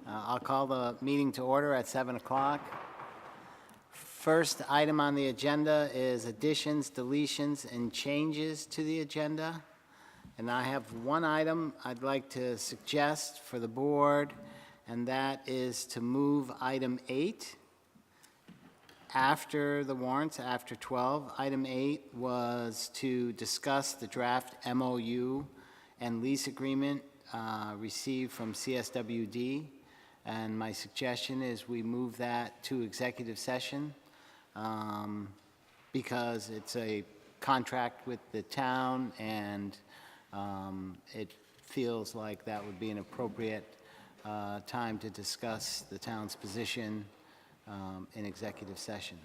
I'll call the meeting to order at 7 o'clock. First item on the agenda is additions, deletions, and changes to the agenda. And I have one item I'd like to suggest for the board, and that is to move item 8 after the warrants, after 12. Item 8 was to discuss the draft MOU and lease agreement received from CSWD. And my suggestion is we move that to executive session because it's a contract with the town, and it feels like that would be an appropriate time to discuss the town's position in executive session.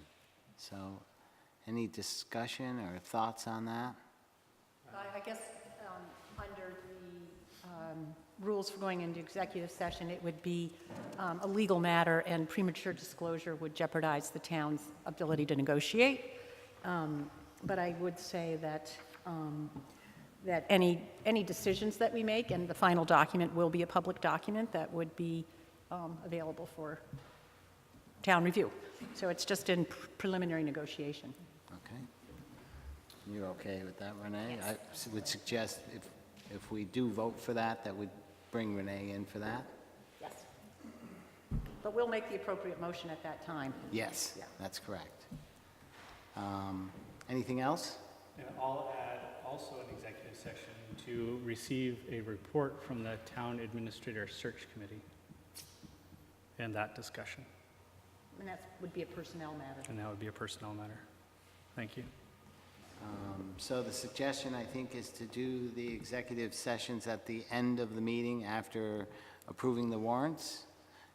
So any discussion or thoughts on that? I guess under the rules for going into executive session, it would be a legal matter, and premature disclosure would jeopardize the town's ability to negotiate. But I would say that that any decisions that we make, and the final document will be a public document that would be available for town review. So it's just in preliminary negotiation. Okay. You're okay with that, Renee? Yes. I would suggest if we do vote for that, that would bring Renee in for that? Yes. But we'll make the appropriate motion at that time. Yes, Yeah. that's correct. Anything else? And I'll add also an executive session to receive a report from the Town Administrator Search Committee and that discussion. And that would be a personnel matter. And that would be a personnel matter. Thank you. So the suggestion, I think, is to do the executive sessions at the end of the meeting after approving the warrants.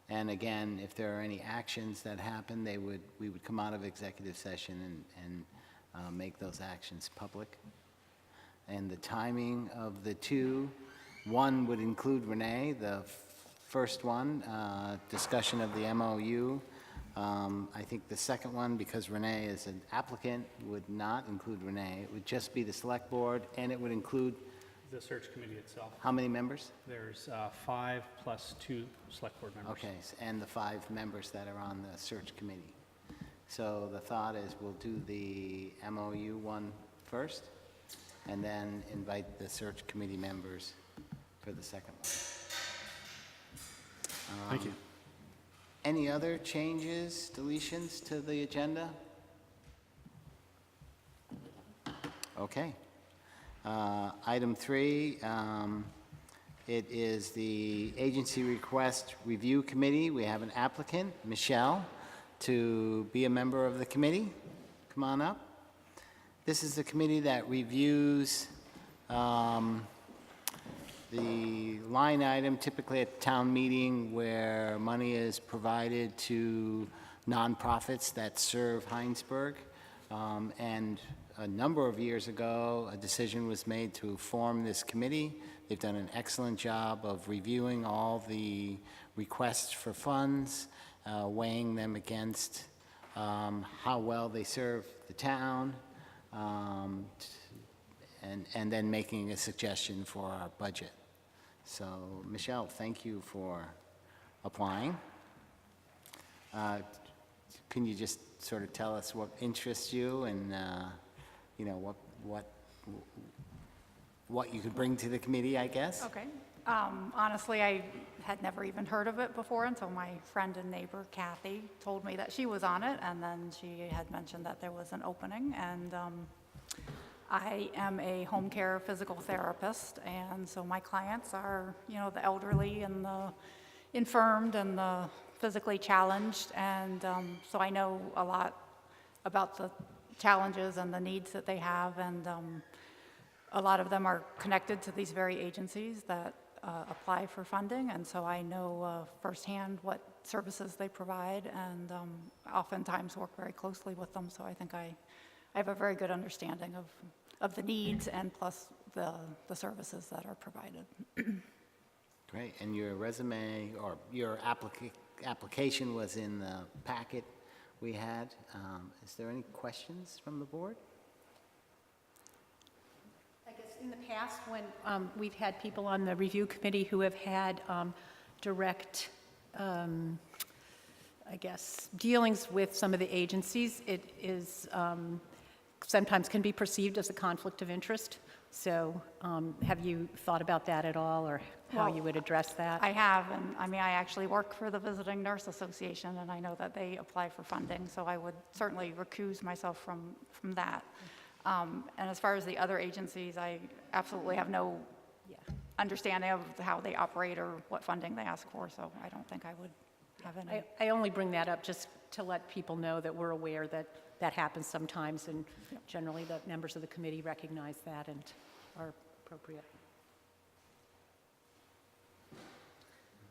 And again, if there are any actions that happen, we would come out of executive session and make those actions public. And the timing of the two, one would include Renee, the first one, discussion of the MOU. I think the second one, because Renee is an applicant, would not include Renee. It would just be the select board, and it would include The search committee itself, how many members? there's 5 plus 2 select board members. Okay, and the 5 members that are on the search committee. So the thought is we'll do the MOU one first, and then invite the search committee members for the second one. Thank you. Any other changes, deletions to the agenda? Okay. Item 3, it is the Agency Request Review Committee. We have an applicant, Michelle, to be a member of the committee. Come on up. This is the committee that reviews the line item typically at town meeting where money is provided to nonprofits that serve Heinsberg. And a number of years ago, a decision was made to form this committee. They've done an excellent job of reviewing all the requests for funds, weighing them against how well they serve the town, and then making a suggestion for our budget. So, Michelle, thank you for applying. Can you just sort of tell us what interests you and, you know, what you could bring to the committee, I guess? Okay. Honestly, I had never even heard of it before until my friend and neighbor, Kathy, told me that she was on it, and then she had mentioned that there was an opening, and I am a home care physical therapist, and so my clients are, you know, the elderly and the infirmed and the physically challenged, and so I know a lot about the challenges and the needs that they have, and a lot of them are connected to these very agencies that apply for funding, and so I know firsthand what services they provide, and oftentimes work very closely with them, so I think I have a very good understanding of the needs and plus the services that are provided. Great, and your resume or your application was in the packet we had. Is there any questions from the board? I guess in the past, when we've had people on the review committee who have had direct I guess, dealings with some of the agencies, it is, sometimes can be perceived as a conflict of interest. So have you thought about that at all, or how Well, you would address that? I have, and I mean, I actually work for the Visiting Nurse Association, and I know that they apply for funding, so I would certainly recuse myself from that. And as far as the other agencies, I absolutely have no Yeah. understanding of how they operate or what funding they ask for, so I don't think I would have any. I only bring that up just to let people know that we're aware that that happens sometimes, and generally the members of the committee recognize that and are appropriate.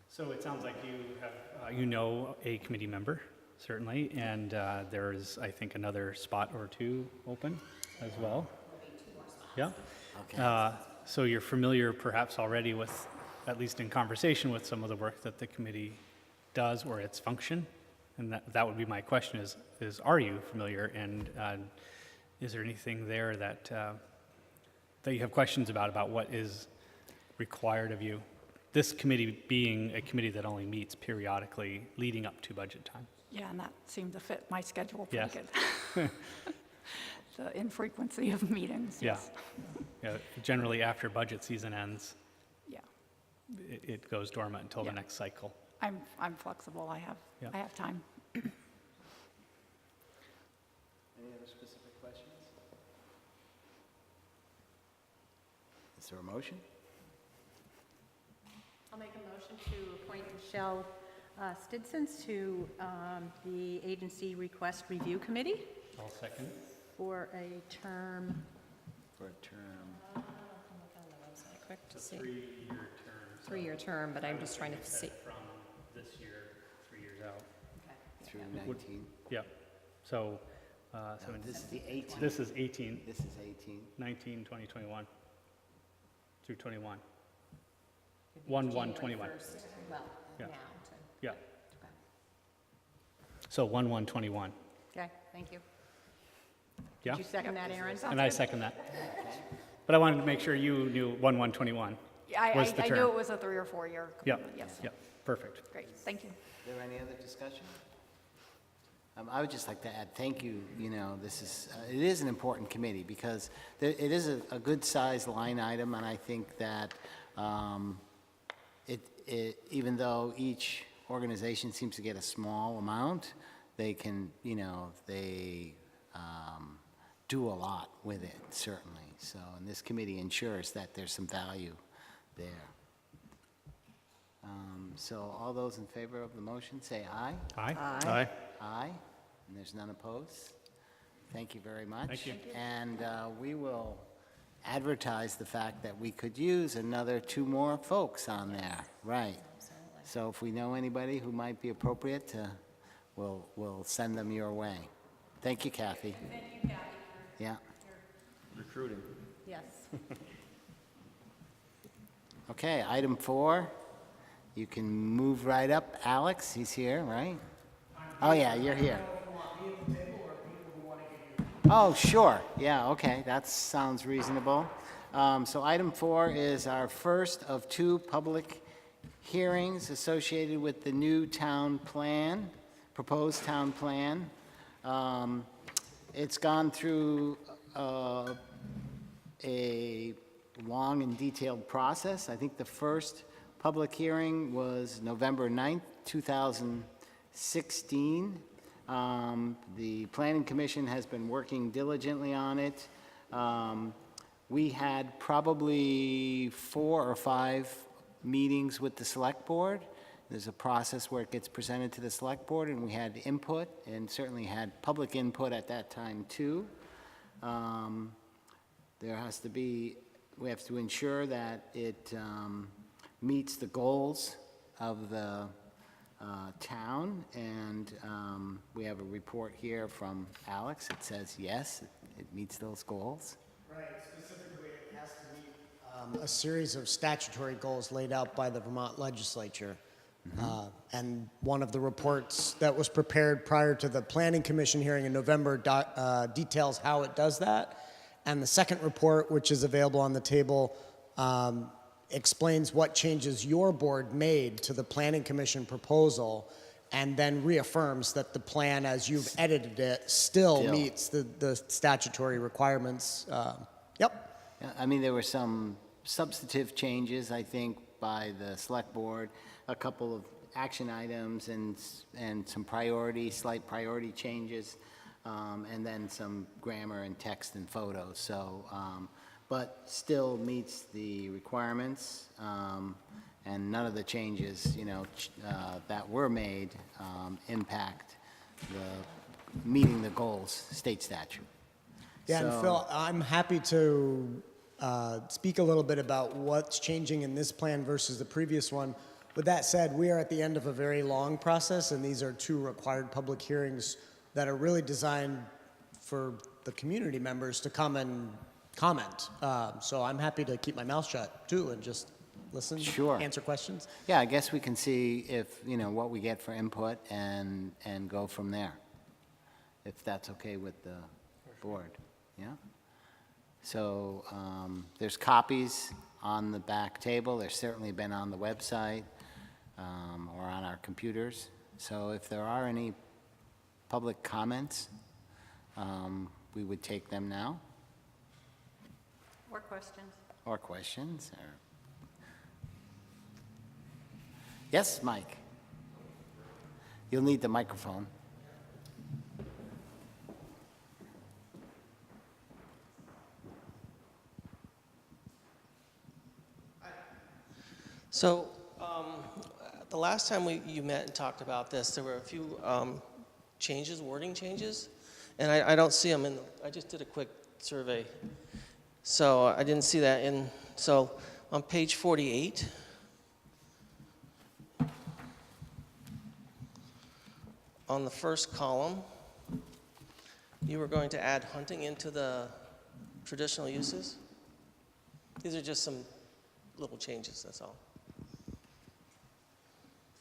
So it sounds like you have, you know a committee member, certainly, and there's, I think, another spot or two open as well. Yeah. Okay. So you're familiar perhaps already with, at least in conversation, with some of the work that the committee does or its function? And that would be my question is are you familiar, and is there anything there that you have questions about what is required of you? This committee being a committee that only meets periodically leading up to budget time. Yeah, and that seemed to fit my schedule pretty Yes. good. The infrequency of meetings, Yeah. yes. Yeah, generally after budget season ends, Yeah, it goes dormant until the Yeah. next cycle. I'm flexible, I Yeah. have time. Any other specific questions? Is there a motion? I'll make a motion to appoint Michelle Stidsons to the Agency Request Review Committee I'll second. for a term. For a term. Look on the website quick to see. Three-year term. so Three-year term, but I'm just trying to we set see. it From this year, 3 years out. Through 19. Yeah, so, No, this is the 18. this is 18, This is 18. 19, 20, 21, through 21. It'd be 1/1/21. January 1st, well, Yeah. now to, Yeah. So 1/1/21, Okay, thank you. yeah? Did you second that, Aaron? And I second that. But I wanted to make sure you knew 1/1/21. Yeah, Was the I knew term. it was a 3 or 4 year Yeah, commitment, yes. yeah, perfect. Great, thank you. Is there any other discussion? I would just like to add, thank you, this is, it is an important committee because it is a good-sized line item, and I think that even though each organization seems to get a small amount, they can, they do a lot with it, certainly. So, and this committee ensures that there's some value there. So all those in favor of the motion, say aye. Aye? Aye. Aye, and there's none opposed. Thank you very much. Thank you. And we will advertise the fact that we could use another 2 more folks on there. Right. So if we know anybody who might be appropriate, we'll send them your way. Thank you, Kathy. Thank you, Kathy. Yeah. Recruiting. Yes. Okay, item 4. You can move right up. Alex, he's here, right? Oh, yeah, you're here. Oh, sure. Yeah, okay, that sounds reasonable. So item 4 is our first of 2 public hearings associated with the new town plan, proposed town plan. It's gone through a long and detailed process. I think the first public hearing was November 9th, 2016. The Planning Commission has been working diligently on it. We had probably 4 or 5 meetings with the Select Board. There's a process where it gets presented to the Select Board, and we had input, and certainly had public input at that time, too. We have to ensure that it meets the goals of the town, and we have a report here from Alex. It says, yes, it meets those goals. Right, specifically, it has to meet a series of statutory goals laid out by the Vermont legislature. And one of the reports that was prepared prior to the Planning Commission hearing in November details how it does that. And the second report, which is available on the table, explains what changes your board made to the planning commission proposal, and then reaffirms that the plan as you've edited it still Still. meets the statutory requirements. Yep. Yeah, I mean, there were some substantive changes, I think, by the select board, a couple of action items and some slight priority changes, and then some grammar and text and photos, so, but still meets the requirements, and none of the changes, that were made impact meeting the goals, state statute. Yeah, and So- Phil, I'm happy to speak a little bit about what's changing in this plan versus the previous one. With that said, we are at the end of a very long process, and these are 2 required public hearings that are really designed for the community members to come and comment. So I'm happy to keep my mouth shut, too, and just listen, Sure. answer questions. Yeah, I guess we can see if, what we get for input and go from there, if that's okay with the board, yeah? So there's copies on the back table. There's certainly been on the website or on our computers. So if there are any public comments, we would take them now, Or questions? or questions, or... Yes, Mike? You'll need the microphone. So, the last time you met and talked about this, there were a few changes, wording changes, and I don't see them I just did a quick survey, so I didn't see that so on page 48, on the first column, you were going to add hunting into the traditional uses. These are just some little changes, that's all.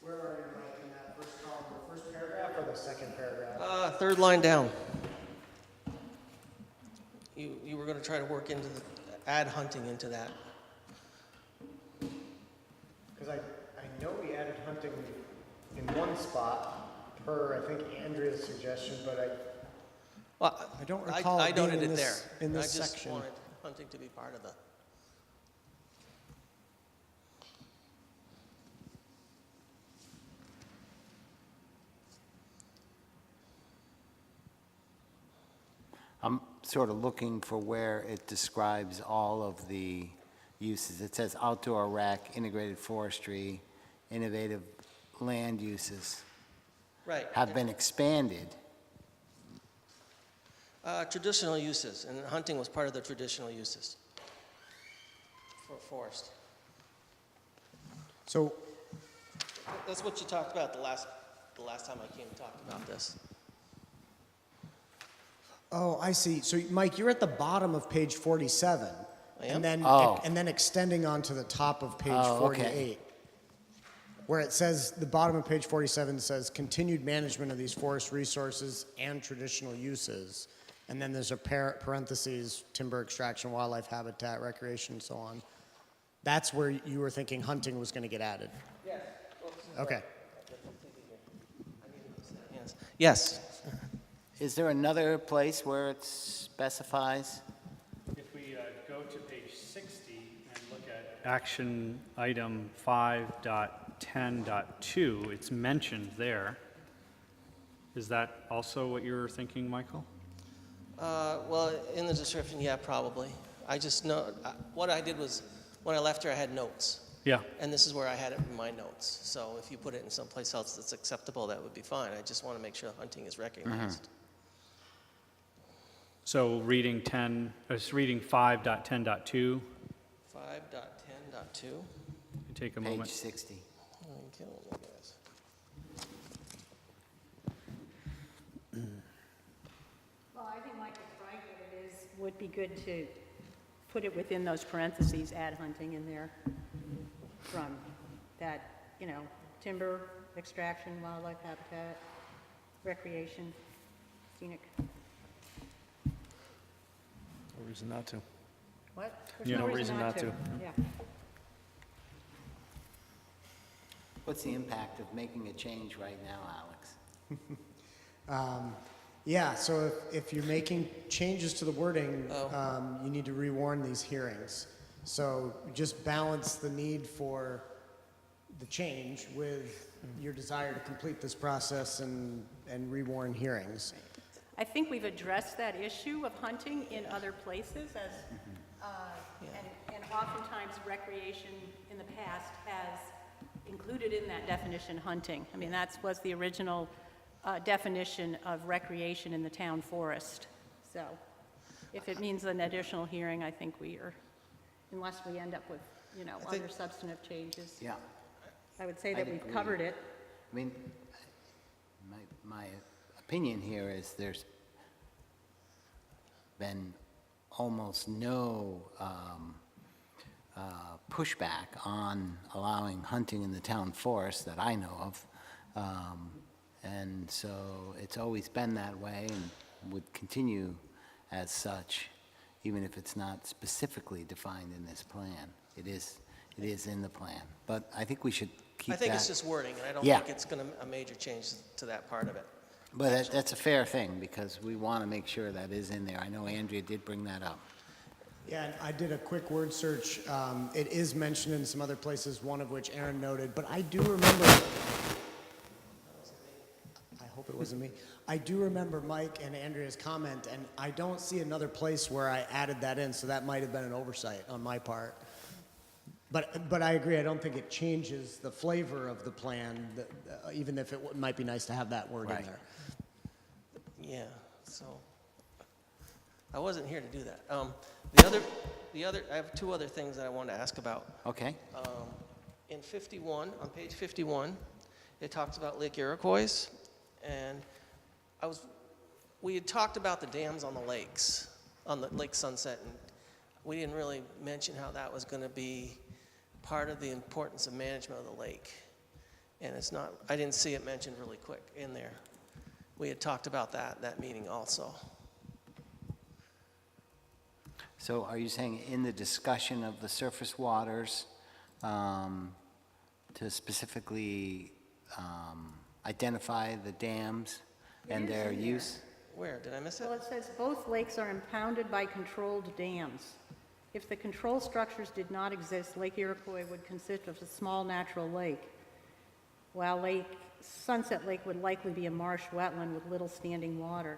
Where are you, Mike, in that first column, the first paragraph or the second paragraph? Third line down. You were going to try to work add hunting into that. Because I know we added hunting in one spot per, I think, Andrea's suggestion, but Well, I don't recall I it being noted in it this- there. in this I just section. wanted hunting to be part of the. I'm sort of looking for where it describes all of the uses. It says outdoor rec, integrated forestry, innovative land uses Right. have been expanded. Traditional uses, and hunting was part of the traditional uses for forest. So, That's what you talked about the last time I came and talked about this. oh, I see. So, Mike, you're at the bottom of page 47. I am? And then extending onto the top of page Oh, okay. 48. Where it says, the bottom of page 47 says, continued management of these forest resources and traditional uses. And then there's a parentheses, timber extraction, wildlife habitat, recreation, and so on. That's where you were thinking hunting was going to get added? Yes. Okay. Yes. Is there another place where it specifies? If we go to page 60 and look at action item 5.10.2, it's mentioned there. Is that also what you were thinking, Michael? Well, in the description, yeah, probably. I just know, what I did was, when I left here, I had notes. Yeah. And this is where I had it in my notes. So if you put it in someplace else that's acceptable, that would be fine. I just want to make sure hunting is recognized. So reading 5.10.2, 5.10.2. take a Page moment. 60. Okay, look at this. Well, I think Mike is right, that it would be good to put it within those parentheses, add hunting in there from that, timber extraction, wildlife habitat, recreation, scenic. No reason not to. What? Yeah, no reason not to. Yeah. What's the impact of making a change right now, Alex? Yeah, so if you're making changes to the wording, you need to rewarn these hearings. So just balance the need for the change with your desire to complete this process and rewarn hearings. I think we've addressed that issue of hunting in other places as, and oftentimes recreation in the past has included in that definition hunting. I mean, that was the original definition of recreation in the town forest. So if it means an additional hearing, I think we are, unless we end up with, other substantive changes. Yeah. I would say I'd that we've agree. covered it. I mean, my opinion here is there's been almost no pushback on allowing hunting in the town forest that I know of. And so it's always been that way and would continue as such, even if it's not specifically defined in this plan. It is in the plan. But I think we should keep that. I think it's just wording, and I don't Yeah. think it's going to, a major change to that part of it. But that's a fair thing, because we want to make sure that is in there. I know Andrea did bring that up. Yeah, and I did a quick word search. It is mentioned in some other places, one of which Aaron noted, but I do remember, I hope it wasn't me. I do remember Mike and Andrea's comment, and I don't see another place where I added that in, so that might have been an oversight on my part. But I agree, I don't think it changes the flavor of the plan, even if it might be nice to have that word in Right. there. Yeah, so, I wasn't here to do that. I have two other things that I wanted to ask about. Okay? In 51, on page 51, it talks about Lake Iroquois, and we had talked about the dams on the lakes, on the Lake Sunset, and we didn't really mention how that was going to be part of the importance of management of the lake. And it's not, I didn't see it mentioned really quick in there. We had talked about that meeting also. So are you saying in the discussion of the surface waters, to specifically identify the dams and their use? Where, did I miss it? Well, it says both lakes are impounded by controlled dams. If the control structures did not exist, Lake Iroquois would consist of a small natural lake, while Sunset Lake would likely be a marsh wetland with little standing water.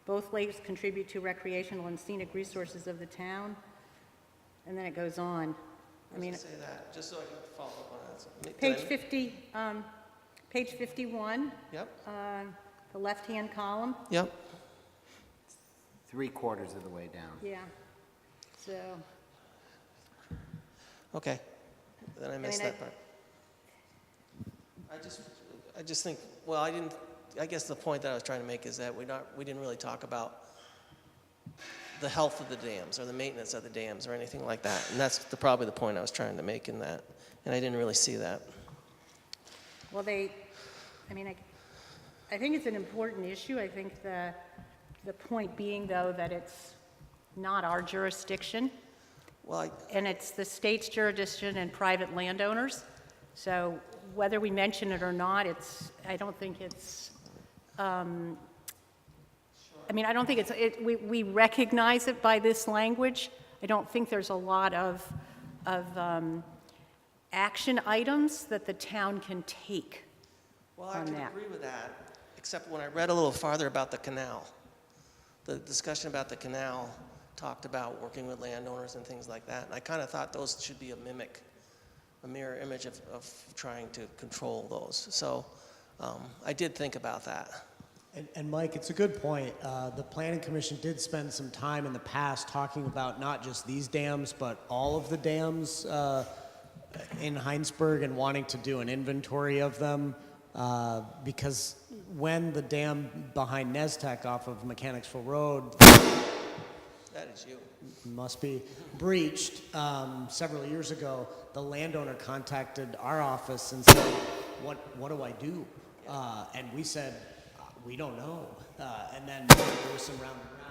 Both lakes contribute to recreational and scenic resources of the town, and then it goes on. I mean, Say that, just so I can follow up on that. page 50, page 51, Yep, the left-hand column, yep. 3/4 of the way down. yeah. So, Okay, then I missed mean, that part. I just think, well, I guess the point that I was trying to make is that we didn't really talk about the health of the dams or the maintenance of the dams or anything like that. And that's probably the point I was trying to make in that. And I didn't really see that. well, I think it's an important issue. I think the point being, though, that it's not our jurisdiction, Well, and it's the state's jurisdiction and private landowners. So whether we mention it or not, I don't think it's, I don't think we recognize it by this language. I don't think there's a lot of action items that the town can take well, I on can that. agree with that, except when I read a little farther about the canal. The discussion about the canal talked about working with landowners and things like that. And I kind of thought those should be a mirror image of trying to control those. So I did think about that. And Mike, it's a good point. The Planning Commission did spend some time in the past talking about not just these dams, but all of the dams in Heinsberg and wanting to do an inventory of them. Because when the dam behind Neztec off of Mechanicsville Road That is you. must be breached several years ago, the landowner contacted our office and said, what do I do? And we said, we don't know. And then there was some round and round.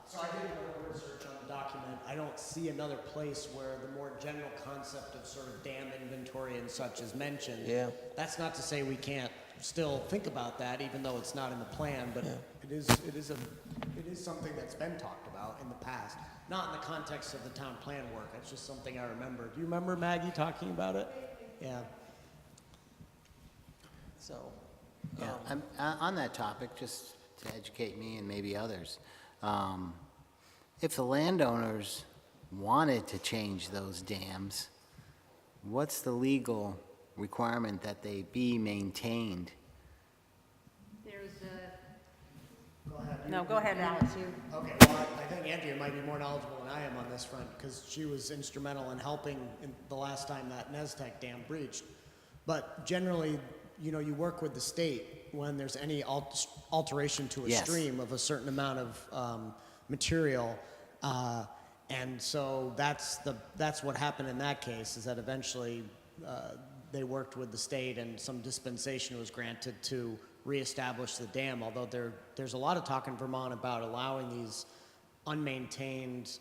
So I did a little research on the document. I don't see another place where the more general concept of sort of dam inventory and such is mentioned. Yeah. That's not to say we can't still think about that, even though it's not in the plan, but it is something that's been talked about in the past. Not in the context of the town plan work. It's just something I remember. Do you remember Maggie talking about it? Yeah. So, Yeah, on that topic, just to educate me and maybe others, if the landowners wanted to change those dams, what's the legal requirement that they be maintained? There's a, Go ahead. no, go ahead, Alex, you. Okay, well, I think Andrea might be more knowledgeable than I am on this front, because she was instrumental in helping in the last time that Neztec Dam breached. But generally, you know, you work with the state when there's any alteration to a Yes. stream of a certain amount of material. And so that's what happened in that case, is that eventually they worked with the state and some dispensation was granted to reestablish the dam, although there's a lot of talk in Vermont about allowing these unmaintained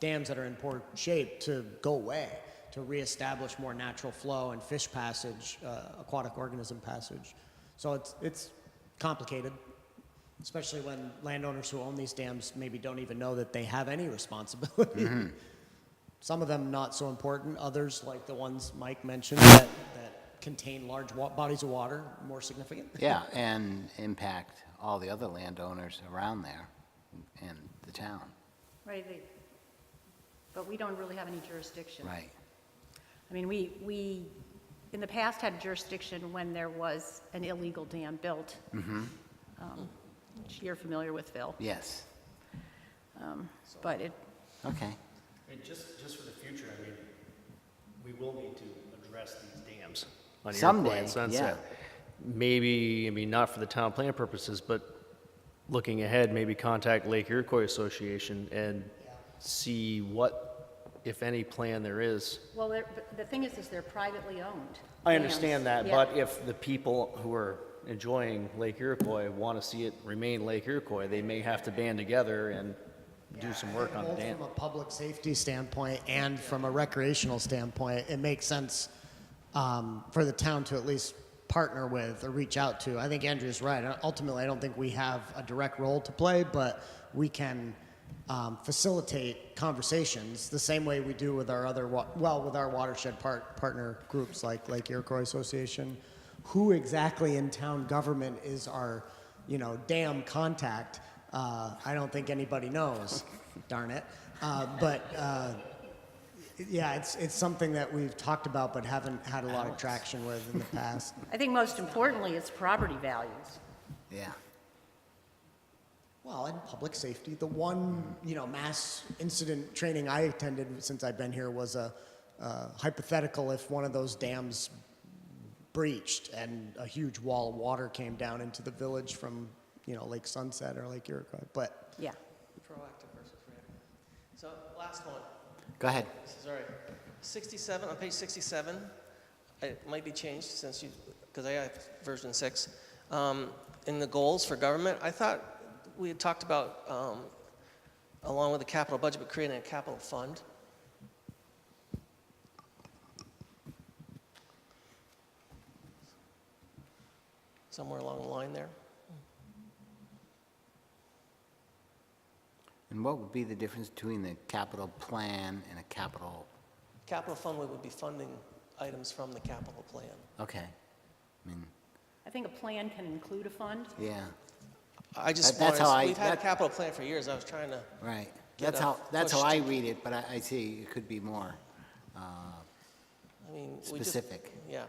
dams that are in poor shape to go away, to reestablish more natural flow and fish passage, aquatic organism passage. So it's complicated, especially when landowners who own these dams maybe don't even know that they have any responsibility. Some of them not so important, others, like the ones Mike mentioned, that contain large bodies of water, more significant. Yeah, and impact all the other landowners around there and the town, Right, but we don't really have any jurisdiction. right? I mean, we in the past had jurisdiction when there was an illegal dam built, which you're familiar with, Phil. Yes, But it, okay. And just for the future, I mean, we will need to address these dams on Someday, Iroquois and Sunset. yeah. Maybe, I mean, not for the town plan purposes, but looking ahead, maybe contact Lake Iroquois Association and see what, if any, plan there is. well, the thing is they're privately owned. I dams. understand that, Yeah. but if the people who are enjoying Lake Iroquois want to see it remain Lake Iroquois, they may have to band together and do some work on the Both dam. from a public safety standpoint and from a recreational standpoint, it makes sense for the town to at least partner with or reach out to. I think Andrew's right. Ultimately, I don't think we have a direct role to play, but we can facilitate conversations the same way we do with our other, with our watershed partner groups like Lake Iroquois Association. Who exactly in town government is our, dam contact? I don't think anybody knows, darn it. Yeah, it's something that we've talked about but haven't had a lot of traction with in the past. I think most importantly, it's property values. Yeah, Well, in public safety, the one, mass incident training I attended since I've been here was a hypothetical if one of those dams breached and a huge wall of water came down into the village from, Lake Sunset or Lake Iroquois. But Yeah. proactive versus reactive. So, last one. go ahead. This is all right. 67, on page 67, it might be changed since because I have version 6. In the goals for government, I thought we had talked about, along with the capital budget, but creating a capital fund. Somewhere along the line there. And what would be the difference between the capital plan and a capital, Capital fund would be funding items from the capital plan. okay, I mean, I think a plan can include a fund. yeah, I just That's how we've had a that- capital plan for years. I was trying to, right. Get That's a how I push to- read it, but I see it could be more I mean, specific. yeah.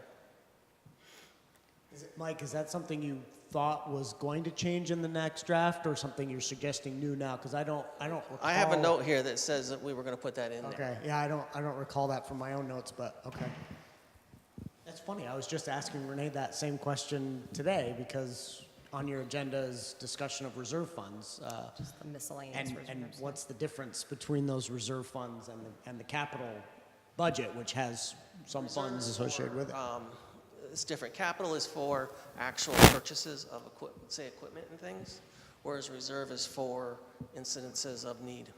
Mike, is that something you thought was going to change in the next draft, or something you're suggesting new now? Because I don't recall. I have a note here that says that we were going to put that in there. Okay, yeah, I don't recall that from my own notes, but okay. That's funny. I was just asking Renee that same question today because on your agenda is discussion of reserve funds. Just the miscellaneous And reserves. what's the difference between those reserve funds and the capital budget, which has some funds associated with it? It's different. Capital is for actual purchases of equipment and things, whereas reserve is for incidences of need.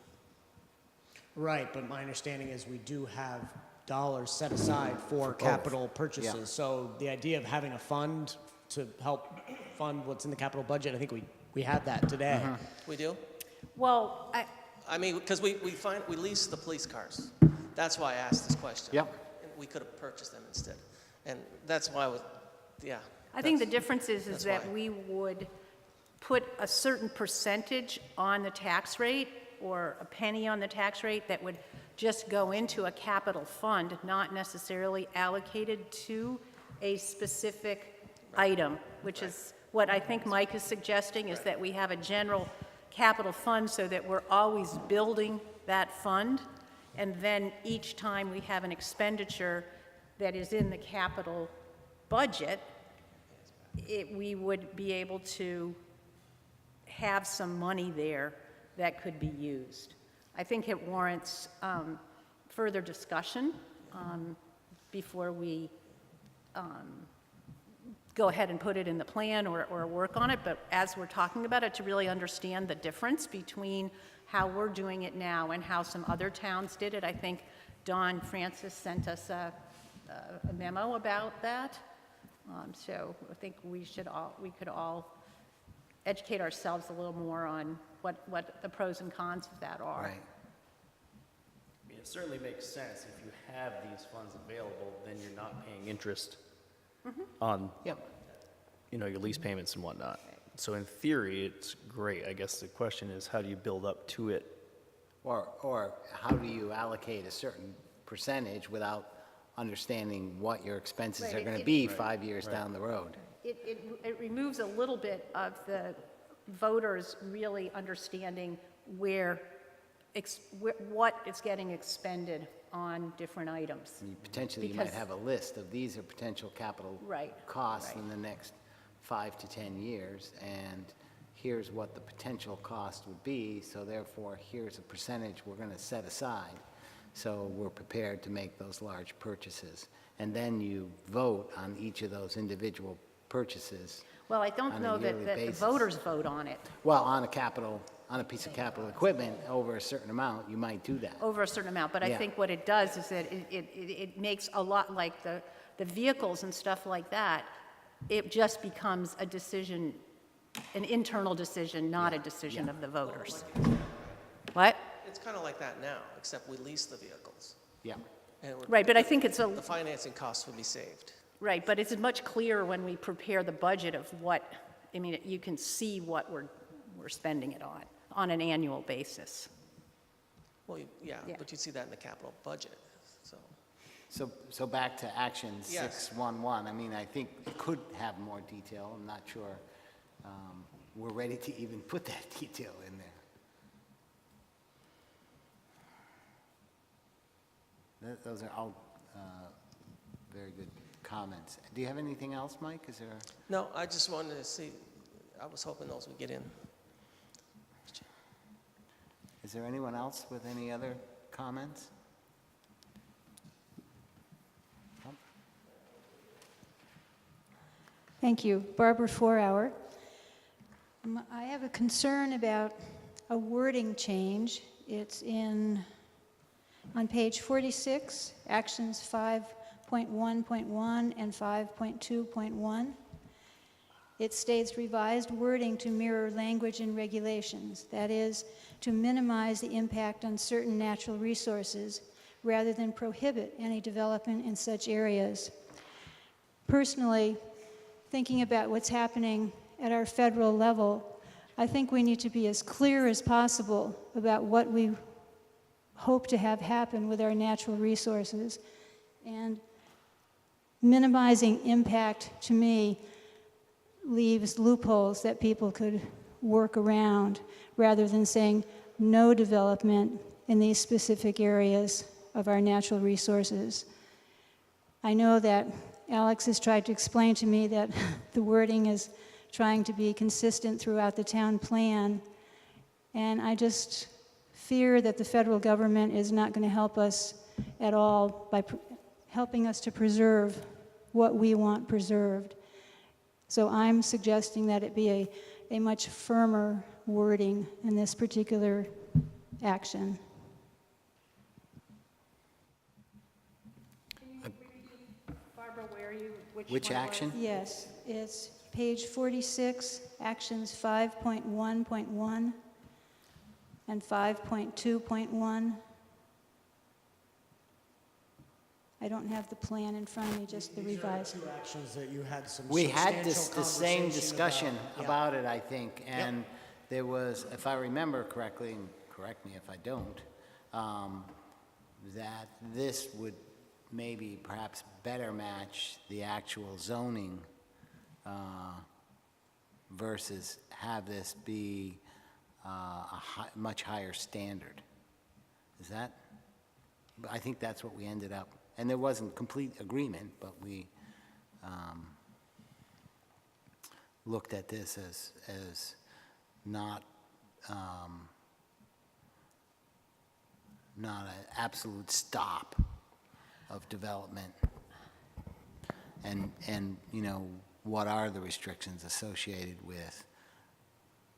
Right, but my understanding is we do have dollars set aside for capital purchases. Yeah. So the idea of having a fund to help fund what's in the capital budget, I think we have that today. We do? Well, I mean, because we lease the police cars. That's why I asked this question. Yep. And we could have purchased them instead. And that's why I was, yeah. I think the that's- difference is that's that why. we would put a certain percentage on the tax rate or a penny on the tax rate that would just go into a capital fund, not necessarily allocated to a specific item, which is what I think Mike is suggesting, is that we have a general capital fund so that we're always building that fund. And then each time we have an expenditure that is in the capital budget, we would be able to have some money there that could be used. I think it warrants further discussion before we go ahead and put it in the plan or work on it, but as we're talking about it, to really understand the difference between how we're doing it now and how some other towns did it. I think Don Francis sent us a memo about that. So I think we could all educate ourselves a little more on what the pros and cons of that are. Right. I mean, it certainly makes sense. If you have these funds available, then you're not paying interest on, Yep. your lease payments and whatnot. So in theory, it's great. I guess the question is, how do you build up to it? Or how do you allocate a certain percentage without understanding what your expenses Right, are going to it- be 5 years down the road? It removes a little bit of the voters really understanding what is getting expended on different items. Potentially, you might Because- have a list of these are potential capital Right, costs right. in the next 5 to 10 years, and here's what the potential cost would be, so therefore, here's a percentage we're going to set aside, so we're prepared to make those large purchases. And then you vote on each of those individual purchases. Well, I don't On a know yearly that the basis. voters vote on it Well, on a piece of capital equipment, over a certain amount, you might do that. over a certain amount, but I Yeah. think what it does is that it makes a lot, like the vehicles and stuff like that, it just becomes a decision, an internal decision, not a decision of the voters. What? It's kind of like that now, except we lease the vehicles. Yeah. And we're- Right, but I think it's the financing costs would be saved. right, but it's much clearer when we prepare the budget of what, I mean, you can see what we're spending it on an annual basis. Well, Yeah. but you'd see that in the capital budget, so. So back to action Yes. 611, I mean, I think it could have more detail, I'm not sure we're ready to even put that detail in there. Those are all very good comments. Do you have anything else, Mike? Is there? No, I just wanted to see, I was hoping those would get in. Is there anyone else with any other comments? Thank you. Barbara Fourhour. I have a concern about a wording change. It's on page 46, actions 5.1.1 and 5.2.1. It states revised wording to mirror language and regulations. That is, to minimize the impact on certain natural resources rather than prohibit any development in such areas. Personally, thinking about what's happening at our federal level, I think we need to be as clear as possible about what we hope to have happen with our natural resources. And minimizing impact, to me, leaves loopholes that people could work around rather than saying no development in these specific areas of our natural resources. I know that Alex has tried to explain to me that the wording is trying to be consistent throughout the town plan, and I just fear that the federal government is not going to help us at all by helping us to preserve what we want preserved. So I'm suggesting that it be a a much firmer wording in this particular action. Barbara, where you, Which action? Yes, it's page 46, actions 5.1.1 and 5.2.1. I don't have the plan in front of me, just the revised. Two actions that you had some We had substantial the same conversation discussion Yeah. about it, I think, and there was, if I remember correctly, and correct me if I don't, that this would maybe perhaps better match the actual zoning versus have this be much higher standard. Is that? I think that's what we ended up, and there wasn't complete agreement, but we looked at this as not not an absolute stop of development. And you know, what are the restrictions associated with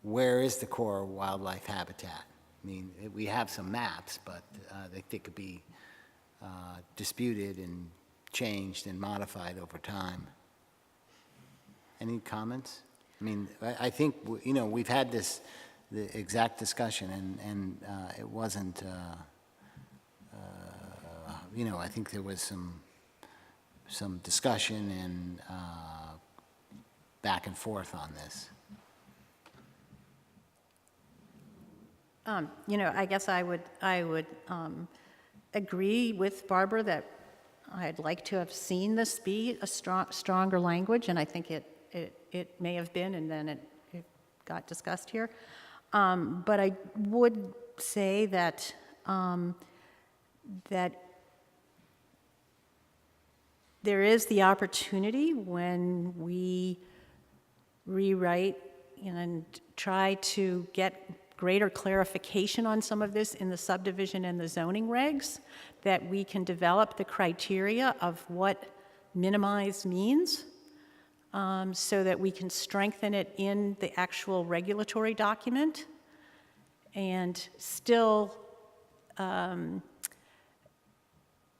where is the core wildlife habitat? I mean, we have some maps, but they could be disputed and changed and modified over time. Any comments? I mean, I think, you know, we've had the exact discussion, and it wasn't, you know, I think there was some discussion and back and forth on this. You know, I guess I would agree with Barbara that I'd like to have seen this be a stronger language, and I think it may have been, and then it got discussed here. But I would say that that there is the opportunity when we rewrite and try to get greater clarification on some of this in the subdivision and the zoning regs, that we can develop the criteria of what minimize means, so that we can strengthen it in the actual regulatory document and still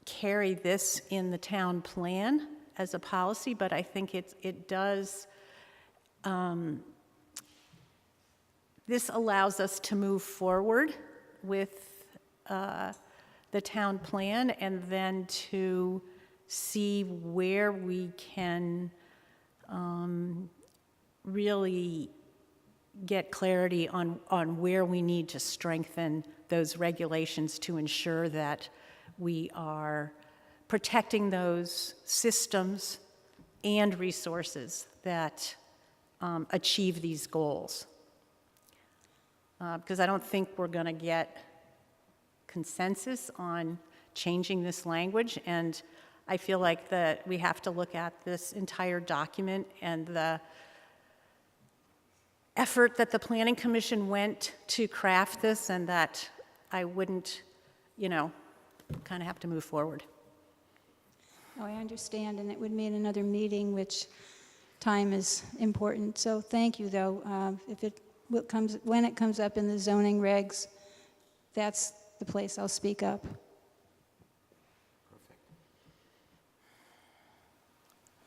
carry this in the town plan as a policy, but I think it does, this allows us to move forward with the town plan and then to see where we can really get clarity on where we need to strengthen those regulations to ensure that we are protecting those systems and resources that achieve these goals. Because I don't think we're going to get consensus on changing this language, and I feel like that we have to look at this entire document and the effort that the Planning Commission went to craft this, and that I wouldn't, you know, kind of have to move forward. Oh, I understand, and it would mean another meeting, which time is important. So thank you, though. When it comes up in the zoning regs, that's the place I'll speak up.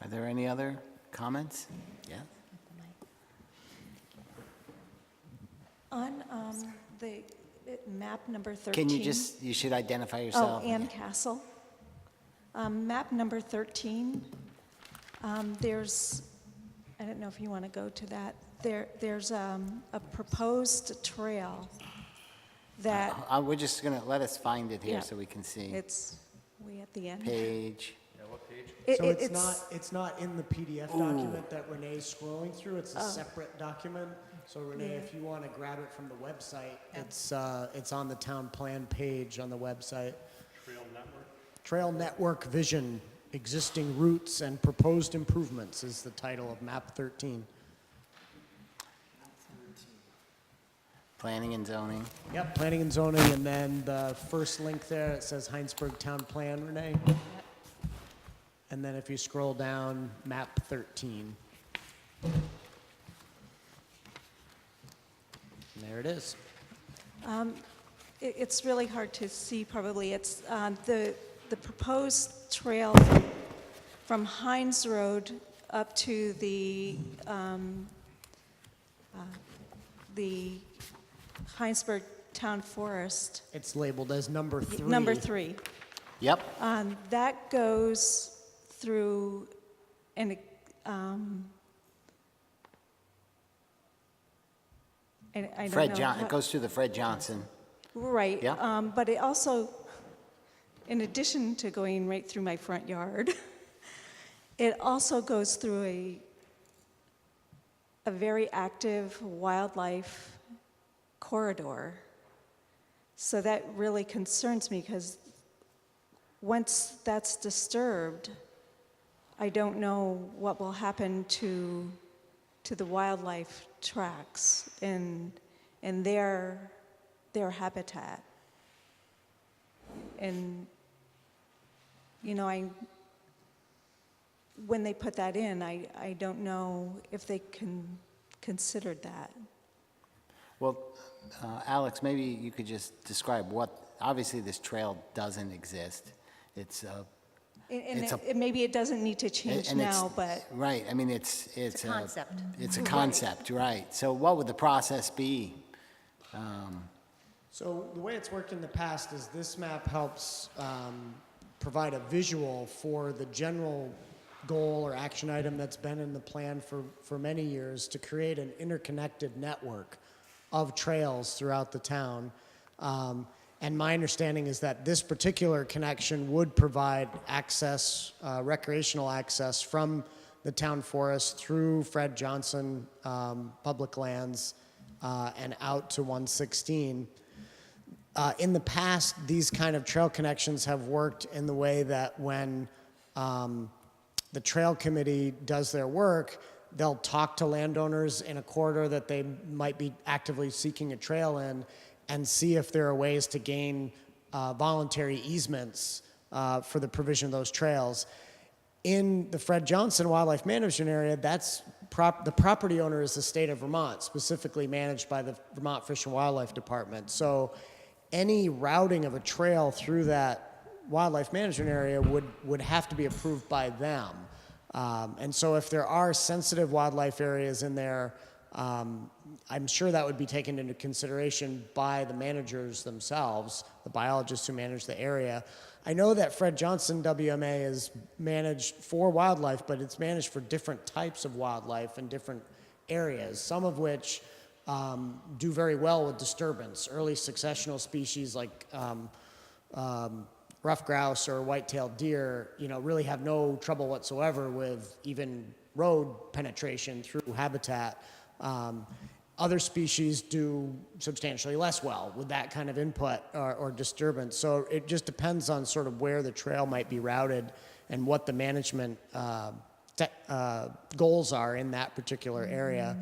Are there any other comments? Yeah? On the map number 13. Can you should identify yourself. Oh, Ann Castle. Map number 13, there's, I don't know if you want to go to that. There's a proposed trail that, We're just going to, let us find it here Yeah. so we can see. it's way at the end. Page. So it's not in the PDF document that Renee's scrolling through, it's a separate document. So Renee, if you want to grab it from the website, it's on the town plan page on the website. Trail Network Vision, Existing Routes and Proposed Improvements is the title of map 13. Planning and zoning. Yep, planning and zoning, and then the first link there, it says Heinsberg Town Plan, Renee. And then if you scroll down, map 13. There it is. It's really hard to see, probably. It's the proposed trail from Hines Road up to the Heinsberg Town Forest, It's labeled as number 3. number 3. Yep, That goes through and I don't know. it goes through the Fred Johnson. Right. Yeah. But it also, in addition to going right through my front yard, it also goes through a very active wildlife corridor. So that really concerns me because once that's disturbed, I don't know what will happen to the wildlife tracks and their habitat. And, when they put that in, I don't know if they considered that. Well, Alex, maybe you could just describe obviously this trail doesn't exist. It's Maybe it doesn't need to change and it's- now, but Right, I mean, it's a concept. It's a concept, right. So what would the process be? So the way it's worked in the past is this map helps provide a visual for the general goal or action item that's been in the plan for many years to create an interconnected network of trails throughout the town. And my understanding is that this particular connection would provide access, recreational access from the town forest through Fred Johnson public lands and out to 116. In the past, these kind of trail connections have worked in the way that when the trail committee does their work, they'll talk to landowners in a corridor that they might be actively seeking a trail in and see if there are ways to gain voluntary easements for the provision of those trails. In the Fred Johnson Wildlife Management Area, that's the property owner is the state of Vermont, specifically managed by the Vermont Fish and Wildlife Department. So any routing of a trail through that wildlife management area would have to be approved by them. And so if there are sensitive wildlife areas in there, I'm sure that would be taken into consideration by the managers themselves, the biologists who manage the area. I know that Fred Johnson WMA is managed for wildlife, but it's managed for different types of wildlife in different areas, some of which do very well with disturbance. Early successional species like rough grouse or white-tailed deer, really have no trouble whatsoever with even road penetration through habitat. Other species do substantially less well with that kind of input or disturbance. So it just depends on sort of where the trail might be routed and what the management goals are in that particular area.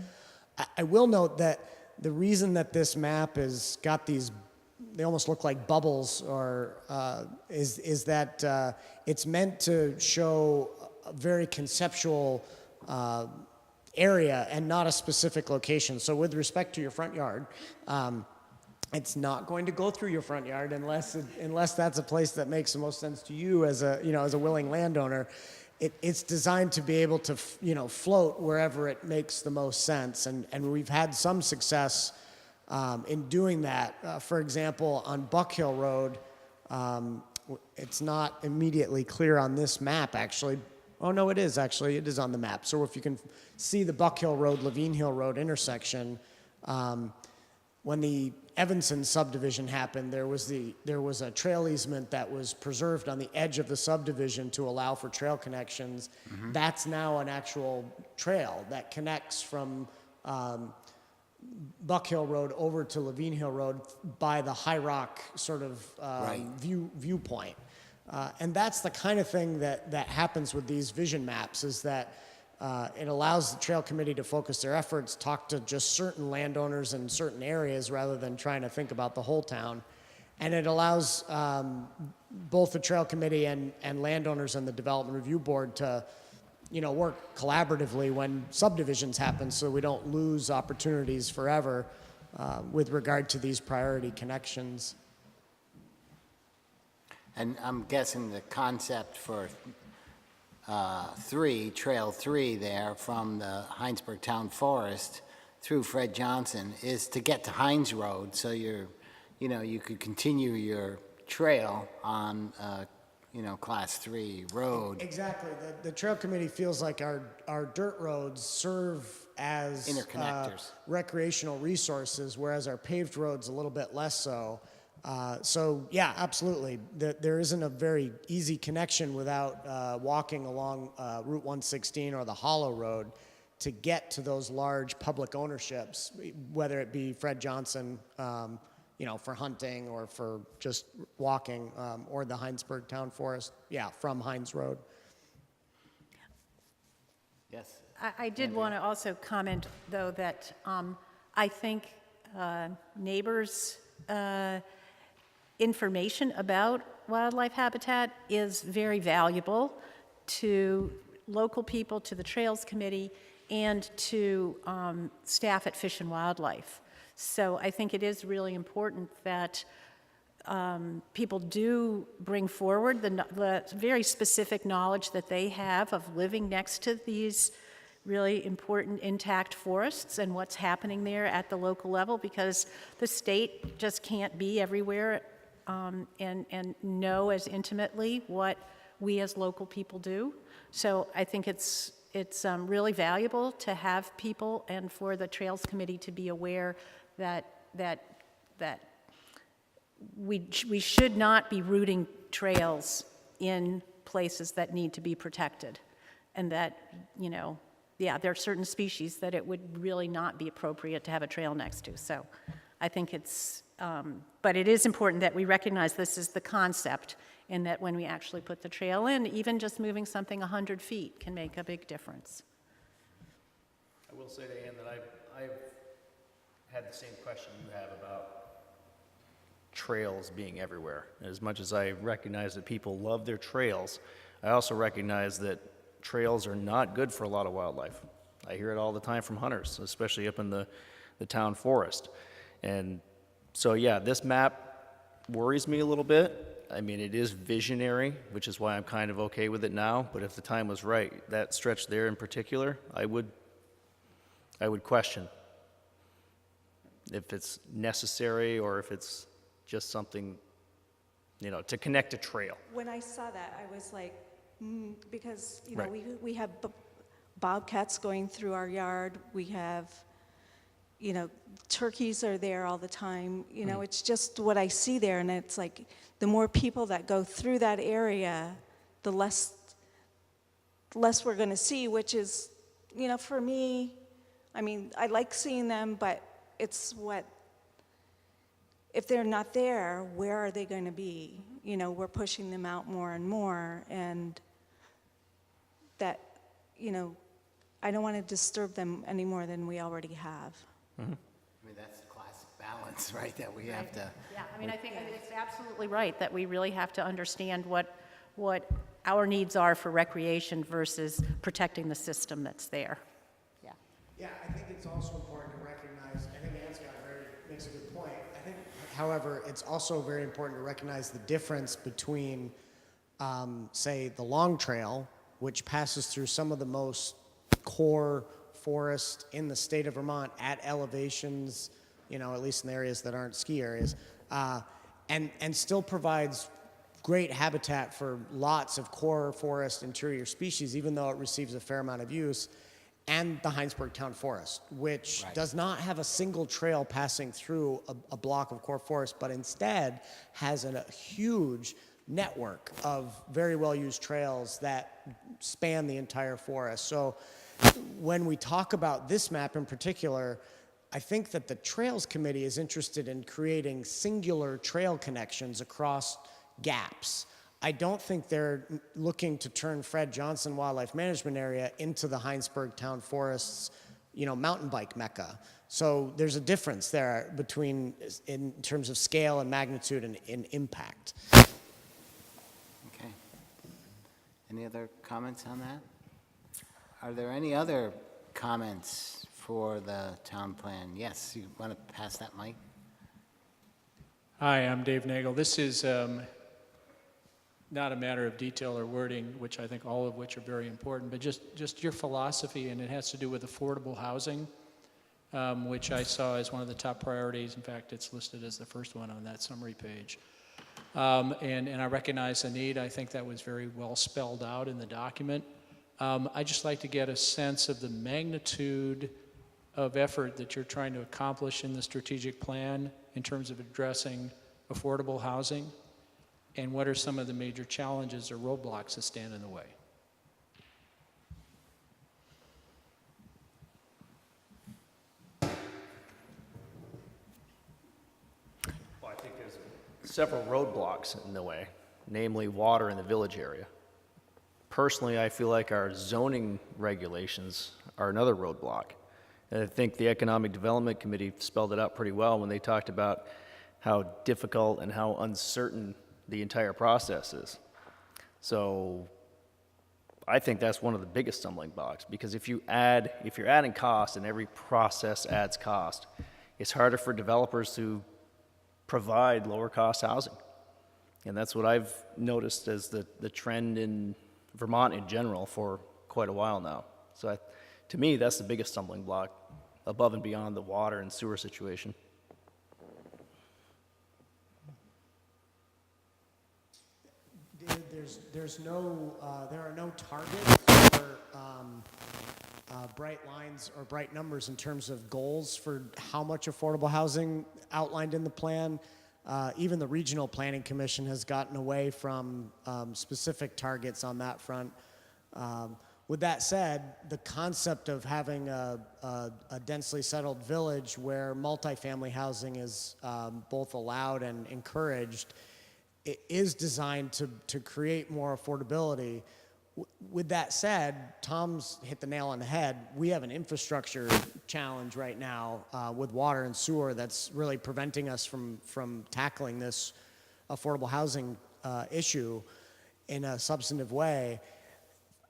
I will note that the reason that this map has got these, they almost look like bubbles, or is that it's meant to show a very conceptual area and not a specific location. So with respect to your front yard, it's not going to go through your front yard unless that's a place that makes the most sense to you as a willing landowner. It's designed to be able to float wherever it makes the most sense, and we've had some success in doing that. For example, on Buck Hill Road, it's not immediately clear on this map actually. Oh, no, it is actually. It is on the map. So if you can see the Buck Hill Road, Levine Hill Road intersection, when the Evanston subdivision happened, there was a trail easement that was preserved on the edge of the subdivision to allow for trail connections. Mm-hmm. That's now an actual trail that connects from Buck Hill Road over to Levine Hill Road by the High Rock sort of viewpoint. And that's the kind of thing that happens with these vision maps, is that it allows the trail committee to focus their efforts, talk to just certain landowners in certain areas rather than trying to think about the whole town. And it allows both the trail committee and landowners and the development review board to work collaboratively when subdivisions happen, so we don't lose opportunities forever with regard to these priority connections. And I'm guessing the concept for Trail 3 there from the Heinsberg Town Forest through Fred Johnson is to get to Heinz Road, so you could continue your trail on, Class 3 road. Exactly. The trail committee feels like our dirt roads serve as Interconnectors. recreational resources, whereas our paved roads a little bit less so. So yeah, absolutely. There isn't a very easy connection without walking along Route 116 or the Hollow Road to get to those large public ownerships, whether it be Fred Johnson, for hunting or for just walking, or the Heinsberg Town Forest, from Heinz Road. Yes. I did want to also comment, though, that I think neighbors' information about wildlife habitat is very valuable to local people, to the Trails Committee, and to staff at Fish and Wildlife. So I think it is really important that people do bring forward the very specific knowledge that they have of living next to these really important intact forests and what's happening there at the local level, because the state just can't be everywhere and know as intimately what we as local people do. So I think it's really valuable to have people and for the Trails Committee to be aware that we should not be routing trails in places that need to be protected, and that, there are certain species that it would really not be appropriate to have a trail next to. So I think but it is important that we recognize this is the concept, and that when we actually put the trail in, even just moving something 100 feet can make a big difference. I will say to Ann that I've had the same question you have about trails being everywhere. As much as I recognize that people love their trails, I also recognize that trails are not good for a lot of wildlife. I hear it all the time from hunters, especially up in the town forest. And so, yeah, this map worries me a little bit. I mean, it is visionary, which is why I'm kind of okay with it now. But if the time was right, that stretch there in particular, I would question if it's necessary or if it's just something, to connect a trail. When I saw that, I was like, because, Right. we have bobcats going through our yard. We have, turkeys are there all the time. It's just what I see there, and it's like the more people that go through that area, the less we're going to see, which is, for me, I mean, I like seeing them, but it's if they're not there, where are they going to be? We're pushing them out more and more, and that, I don't want to disturb them any more than we already have. I mean, that's the classic balance, right, that we have to. Yeah, I mean, I think it's absolutely right that we really have to understand what our needs are for recreation versus protecting the system that's there. Yeah. Yeah, I think it's also important to recognize, I think Ann's makes a good point. I think, however, it's also very important to recognize the difference between, say, the Long Trail, which passes through some of the most core forest in the state of Vermont at elevations, at least in the areas that aren't ski areas, and still provides great habitat for lots of core forest interior species, even though it receives a fair amount of use, and the Heinsberg Town Forest, which does not have a single trail passing through a block of core forest, but instead has a huge network of very well-used trails that span the entire forest. So when we talk about this map in particular, I think that the Trails Committee is interested in creating singular trail connections across gaps. I don't think they're looking to turn Fred Johnson Wildlife Management Area into the Heinsberg Town Forest's, mountain bike mecca. So there's a difference there between, in terms of scale and magnitude and impact. Okay. Any other comments on that? Are there any other comments for the town plan. Yes, you want to pass that mic? Hi, I'm Dave Nagel. This is not a matter of detail or wording, which I think all of which are very important, but just your philosophy, and it has to do with affordable housing, which I saw as one of the top priorities. In fact, it's listed as the first one on that summary page. And I recognize the need. I think that was very well spelled out in the document. I'd just like to get a sense of the magnitude of effort that you're trying to accomplish in the strategic plan in terms of addressing affordable housing, and what are some of the major challenges or roadblocks that stand in the way? Well, I think there's several roadblocks in the way, namely water in the village area. Personally, I feel like our zoning regulations are another roadblock. And I think the Economic Development Committee spelled it out pretty well when they talked about how difficult and how uncertain the entire process is. So I think that's one of the biggest stumbling blocks, because if you're adding cost and every process adds cost, it's harder for developers to provide lower cost housing. And that's what I've noticed as the trend in Vermont in general for quite a while now. So to me, that's the biggest stumbling block, above and beyond the water and sewer situation. There are no targets or bright lines or bright numbers in terms of goals for how much affordable housing outlined in the plan. Even the Regional Planning Commission has gotten away from specific targets on that front. With that said, the concept of having a densely settled village where multifamily housing is both allowed and encouraged, it is designed to create more affordability. With that said, Tom's hit the nail on the head. We have an infrastructure challenge right now with water and sewer that's really preventing us from tackling this affordable housing issue in a substantive way.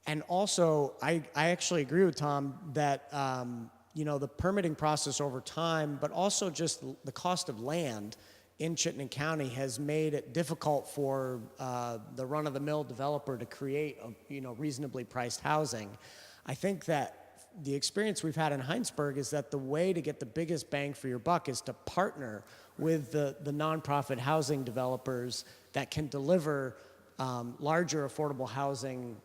And also, I actually agree with Tom that the permitting process over time, but also just the cost of land in Chittenden County has made it difficult for the run-of-the-mill developer to create reasonably priced housing. I think that the experience we've had in Heinsberg is that the way to get the biggest bang for your buck is to partner with the nonprofit housing developers that can deliver larger affordable housing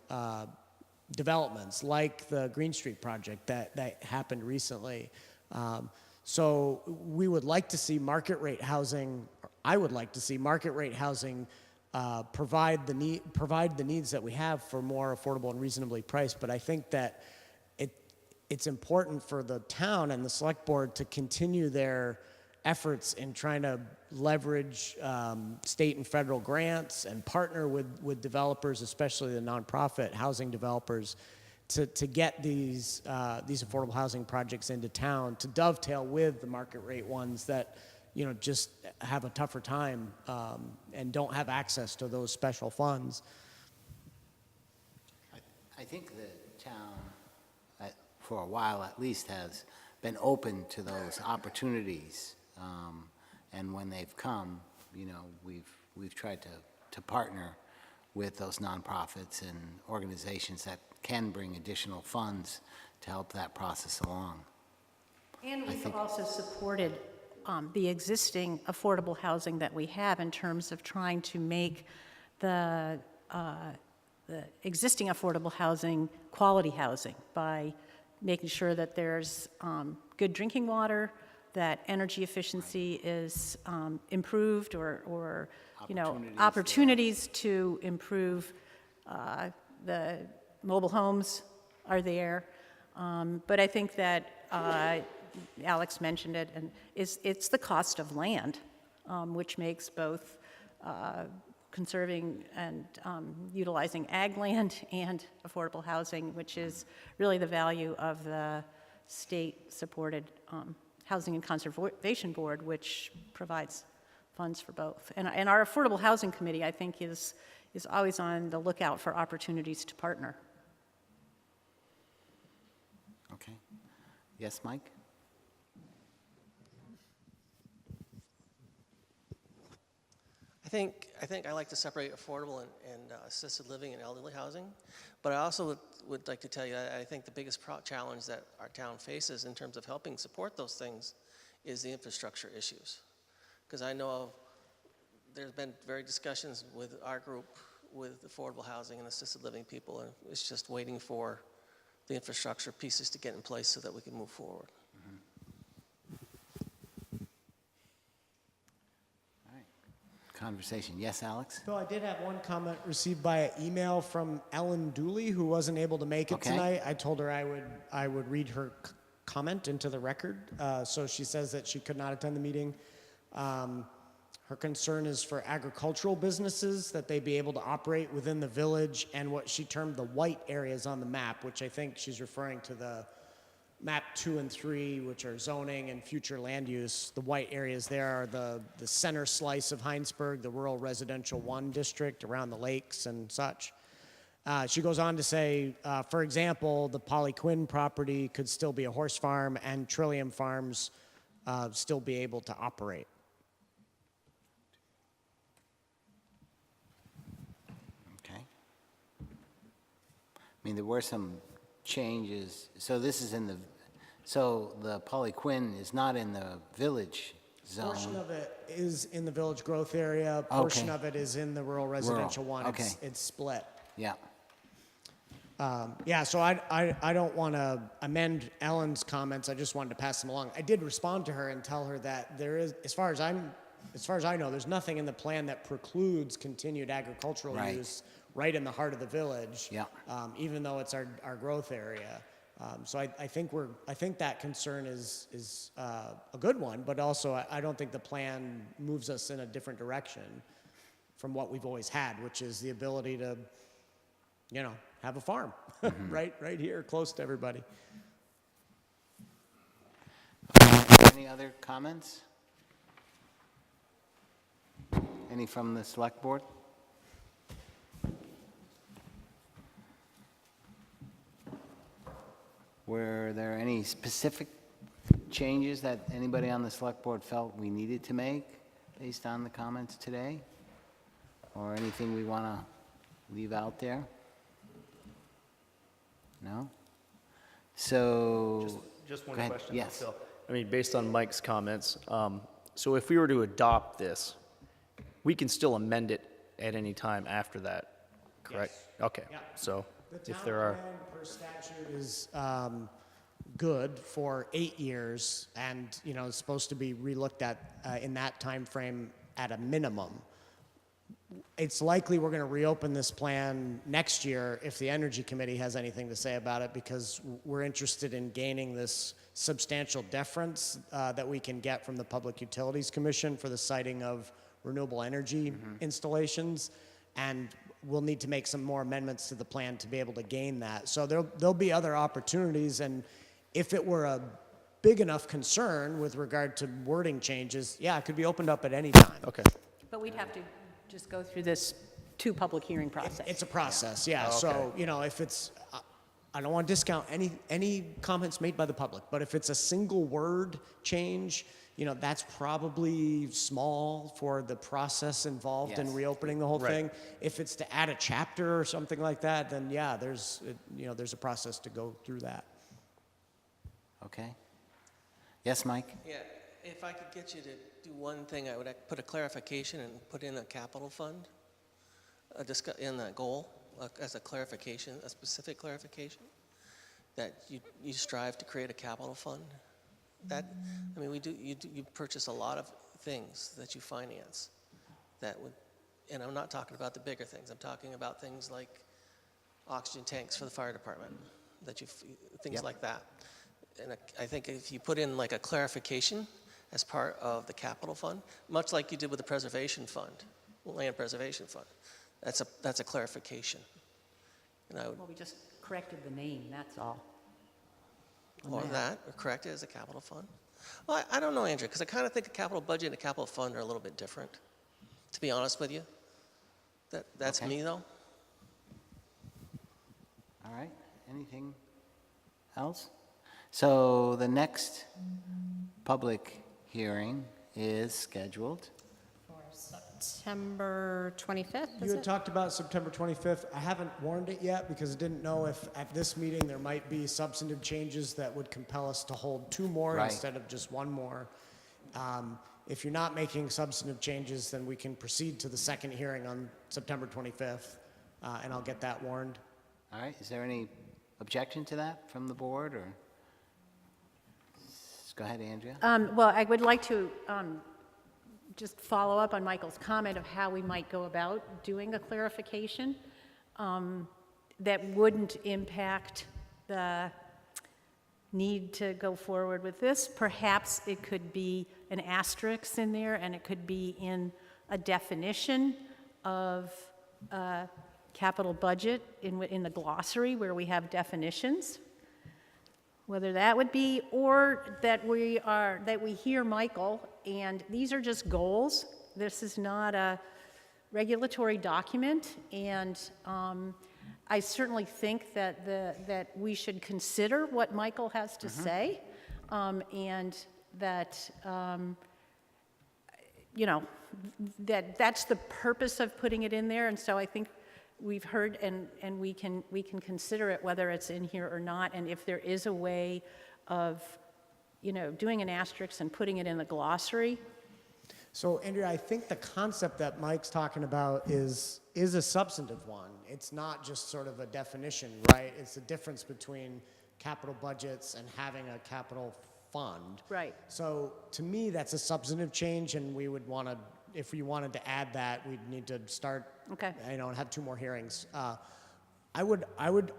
developments, like the Green Street project that happened recently. So we would like to see market rate housing. I would like to see market rate housing provide the needs that we have for more affordable and reasonably priced. But I think that it's important for the town and the select board to continue their efforts in trying to leverage state and federal grants and partner with developers, especially the nonprofit housing developers, to get these affordable housing projects into town, to dovetail with the market rate ones that just have a tougher time and don't have access to those special funds. I think the town, for a while at least, has been open to those opportunities. And when they've come, we've tried to partner with those nonprofits and organizations that can bring additional funds to help that process along. And we've also supported the existing affordable housing that we have in terms of trying to make the existing affordable housing quality housing by making sure that there's good drinking water, that energy efficiency is improved, or opportunities to improve the mobile homes are there. But I think that Alex mentioned it, and it's the cost of land, which makes both conserving and utilizing ag land and affordable housing, which is really the value of the state-supported Housing and Conservation Board, which provides funds for both. And our Affordable Housing Committee, I think, is always on the lookout for opportunities to partner. Okay. Yes, Mike? I think I like to separate affordable and assisted living and elderly housing, but I also would like to tell you, I think the biggest challenge that our town faces in terms of helping support those things is the infrastructure issues. Because I know there's been very discussions with our group with affordable housing and assisted living people, and it's just waiting for the infrastructure pieces to get in place so that we can move forward. Conversation. Yes, Alex? Bill, I did have one comment received via email from Ellen Dooley, who wasn't able to make it Okay. tonight. I told her I would read her comment into the record. So she says that she could not attend the meeting. Her concern is for agricultural businesses, that they be able to operate within the village and what she termed the white areas on the map, which I think she's referring to the map 2 and 3, which are zoning and future land use. The white areas there are the center slice of Heinsberg, the rural residential 1 district around the lakes and such. She goes on to say, for example, the Polly Quinn property could still be a horse farm and Trillium Farms still be able to operate. Okay. I mean, there were some changes. So this is in the, so the Polly Quinn is not in the village zone. Portion of it is in the village growth area. Portion Okay. of it is in the rural residential one. Okay. It's split. Yeah. Yeah, so I don't want to amend Ellen's comments. I just wanted to pass them along. I did respond to her and tell her that there is, as far as I know, there's nothing in the plan that precludes continued agricultural Right. use right in the heart of the village. Yeah. Even though it's our growth area. So I think that concern is a good one, but also I don't think the plan moves us in a different direction from what we've always had, which is the ability to, have a farm right here, close to everybody. Any other comments? Any from the select board? Were there any specific changes that anybody on the select board felt we needed to make based on the comments today? Or anything we want to leave out there? No? So... Just one Go ahead. question. Yes. Phil. I mean, based on Mike's comments, so if we were to adopt this, we can still amend it at any time after that, correct? Okay, Yeah. so The if town there are, plan per statute is good for 8 years, and it's supposed to be relooked at in that time frame at a minimum. It's likely we're going to reopen this plan next year if the Energy Committee has anything to say about it, because we're interested in gaining this substantial deference that we can get from the Public Utilities Commission for the siting of renewable energy installations, and we'll need to make some more amendments to the plan to be able to gain that. So there'll be other opportunities, and if it were a big enough concern with regard to wording changes, yeah, it could be opened up at any time. okay. But we'd have to just go through this 2 public hearing process. It's a process, yeah. So, if it's, I don't want to discount any comments made by the public, but if it's a single word change, that's probably small for the process involved in Yes. reopening the whole Right. thing. If it's to add a chapter or something like that, then yeah, there's a process to go through that. Okay. Yes, Mike? Yeah, if I could get you to do one thing, I would put a clarification and put in a capital fund in that goal as a clarification, a specific clarification, that you strive to create a capital fund. You purchase a lot of things that you finance that would, and I'm not talking about the bigger things, I'm talking about things like oxygen tanks for the fire department, things Yep. like that. And I think if you put in like a clarification as part of the capital fund, much like you did with the preservation fund, land preservation fund, that's a clarification. And I would, Well, we just corrected the name, that's all. or correct it as a capital fund. Well, I don't know, Andrew, because I kind of think a capital budget and a capital fund are a little bit different, to be honest with you. That's Okay. me, though. All right. Anything else? So the next public hearing is scheduled. For September 25th, You is had it? talked about September 25th. I haven't warned it yet because I didn't know if at this meeting there might be substantive changes that would compel us to hold two more Right. instead of just one more. If you're not making substantive changes, then we can proceed to the second hearing on September 25th, and I'll get that warned. All right, is there any objection to that from the board, or? Go ahead, Andrea. Well, I would like to just follow up on Michael's comment of how we might go about doing a clarification that wouldn't impact the need to go forward with this. Perhaps it could be an asterisk in there, and it could be in a definition of capital budget in the glossary where we have definitions. Whether that would be, or that we hear Michael, and these are just goals. This is not a regulatory document, and I certainly think that we should consider what Michael has to say, and that, that's the purpose of putting it in there, and so I think we've heard, and we can consider it whether it's in here or not, and if there is a way of, doing an asterisk and putting it in the glossary. So, Andrea, I think the concept that Mike's talking about is a substantive one. It's not just sort of a definition, right? It's the difference between capital budgets and having a capital fund. Right. So, to me, that's a substantive change, and we would want to, if we wanted to add that, we'd need to start, Okay. and have two more hearings. I would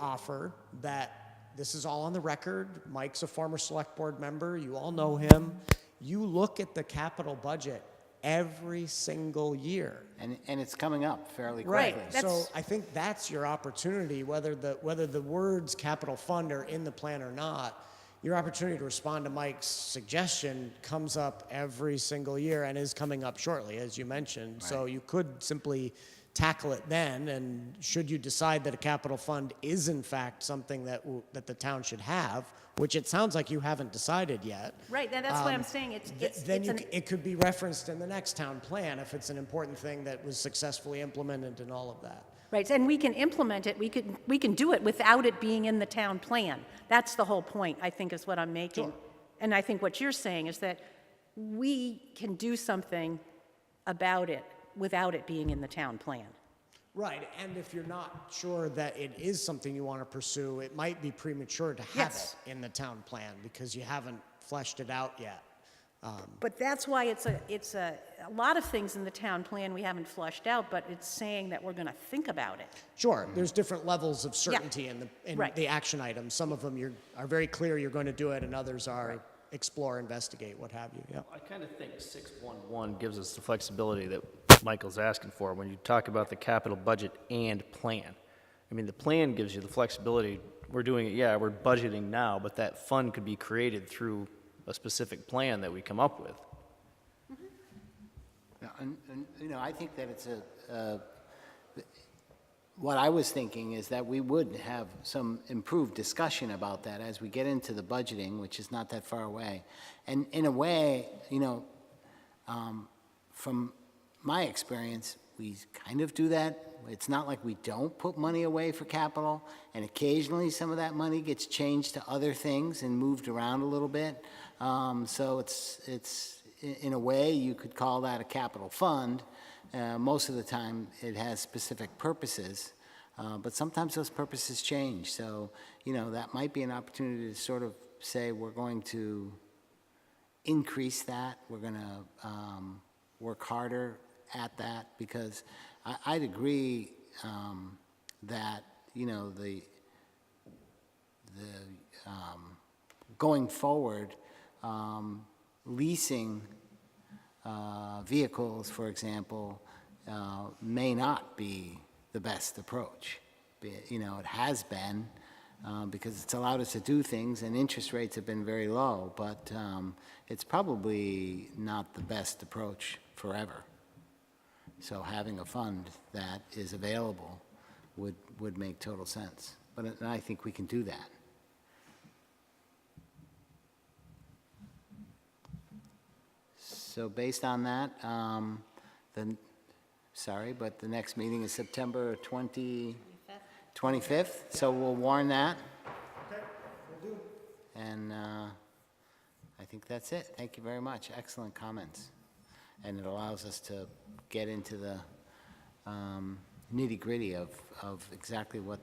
offer that this is all on the record. Mike's a former select board member. You all know him. You look at the capital budget every single year. And it's coming up fairly Right. quickly. So That's- I think that's your opportunity, whether the words capital fund are in the plan or not. Your opportunity to respond to Mike's suggestion comes up every single year and is coming up shortly, as you mentioned. So you could simply tackle it then, and should you decide that a capital fund is in fact something that the town should have, which it sounds like you haven't decided yet. Right, that's why I'm saying It could be referenced in the next town plan if it's an important thing that was successfully implemented and all of that. Right, and we can implement it, we can do it without it being in the town plan. That's the whole point, I think, is what I'm making. Sure. And I think what you're saying is that we can do something about it without it being in the town plan. Right, and if you're not sure that it is something you want to pursue, it might be premature to have Yes. it in the town plan because you haven't fleshed it out yet. But that's why it's a lot of things in the town plan we haven't flushed out, but it's saying that we're going to think about it. Sure, there's different levels of certainty in Right. the action items. Some of them are very clear you're going to do it, and others are explore, investigate, what have you. Yeah. I kind of think 611 gives us the flexibility that Michael's asking for when you talk about the capital budget and plan. I mean, the plan gives you the flexibility. We're doing it, yeah, we're budgeting now, but that fund could be created through a specific plan that we come up with. Yeah, and, I think that it's what I was thinking is that we would have some improved discussion about that as we get into the budgeting, which is not that far away. And in a way, from my experience, we kind of do that. It's not like we don't put money away for capital, and occasionally some of that money gets changed to other things and moved around a little bit. So it's in a way, you could call that a capital fund. Most of the time, it has specific purposes, but sometimes those purposes change. So, that might be an opportunity to sort of say, we're going to increase that. We're going to work harder at that, because I'd agree that, the going forward, leasing vehicles, for example, may not be the best approach. It has been, because it's allowed us to do things, and interest rates have been very low, but it's probably not the best approach forever. So having a fund that is available would make total sense. But I think we can do that. So based on that, but the next meeting is September 25th, so we'll warn that. Okay, will do. And I think that's it. Thank you very much. Excellent comments. And it allows us to get into the nitty-gritty of exactly what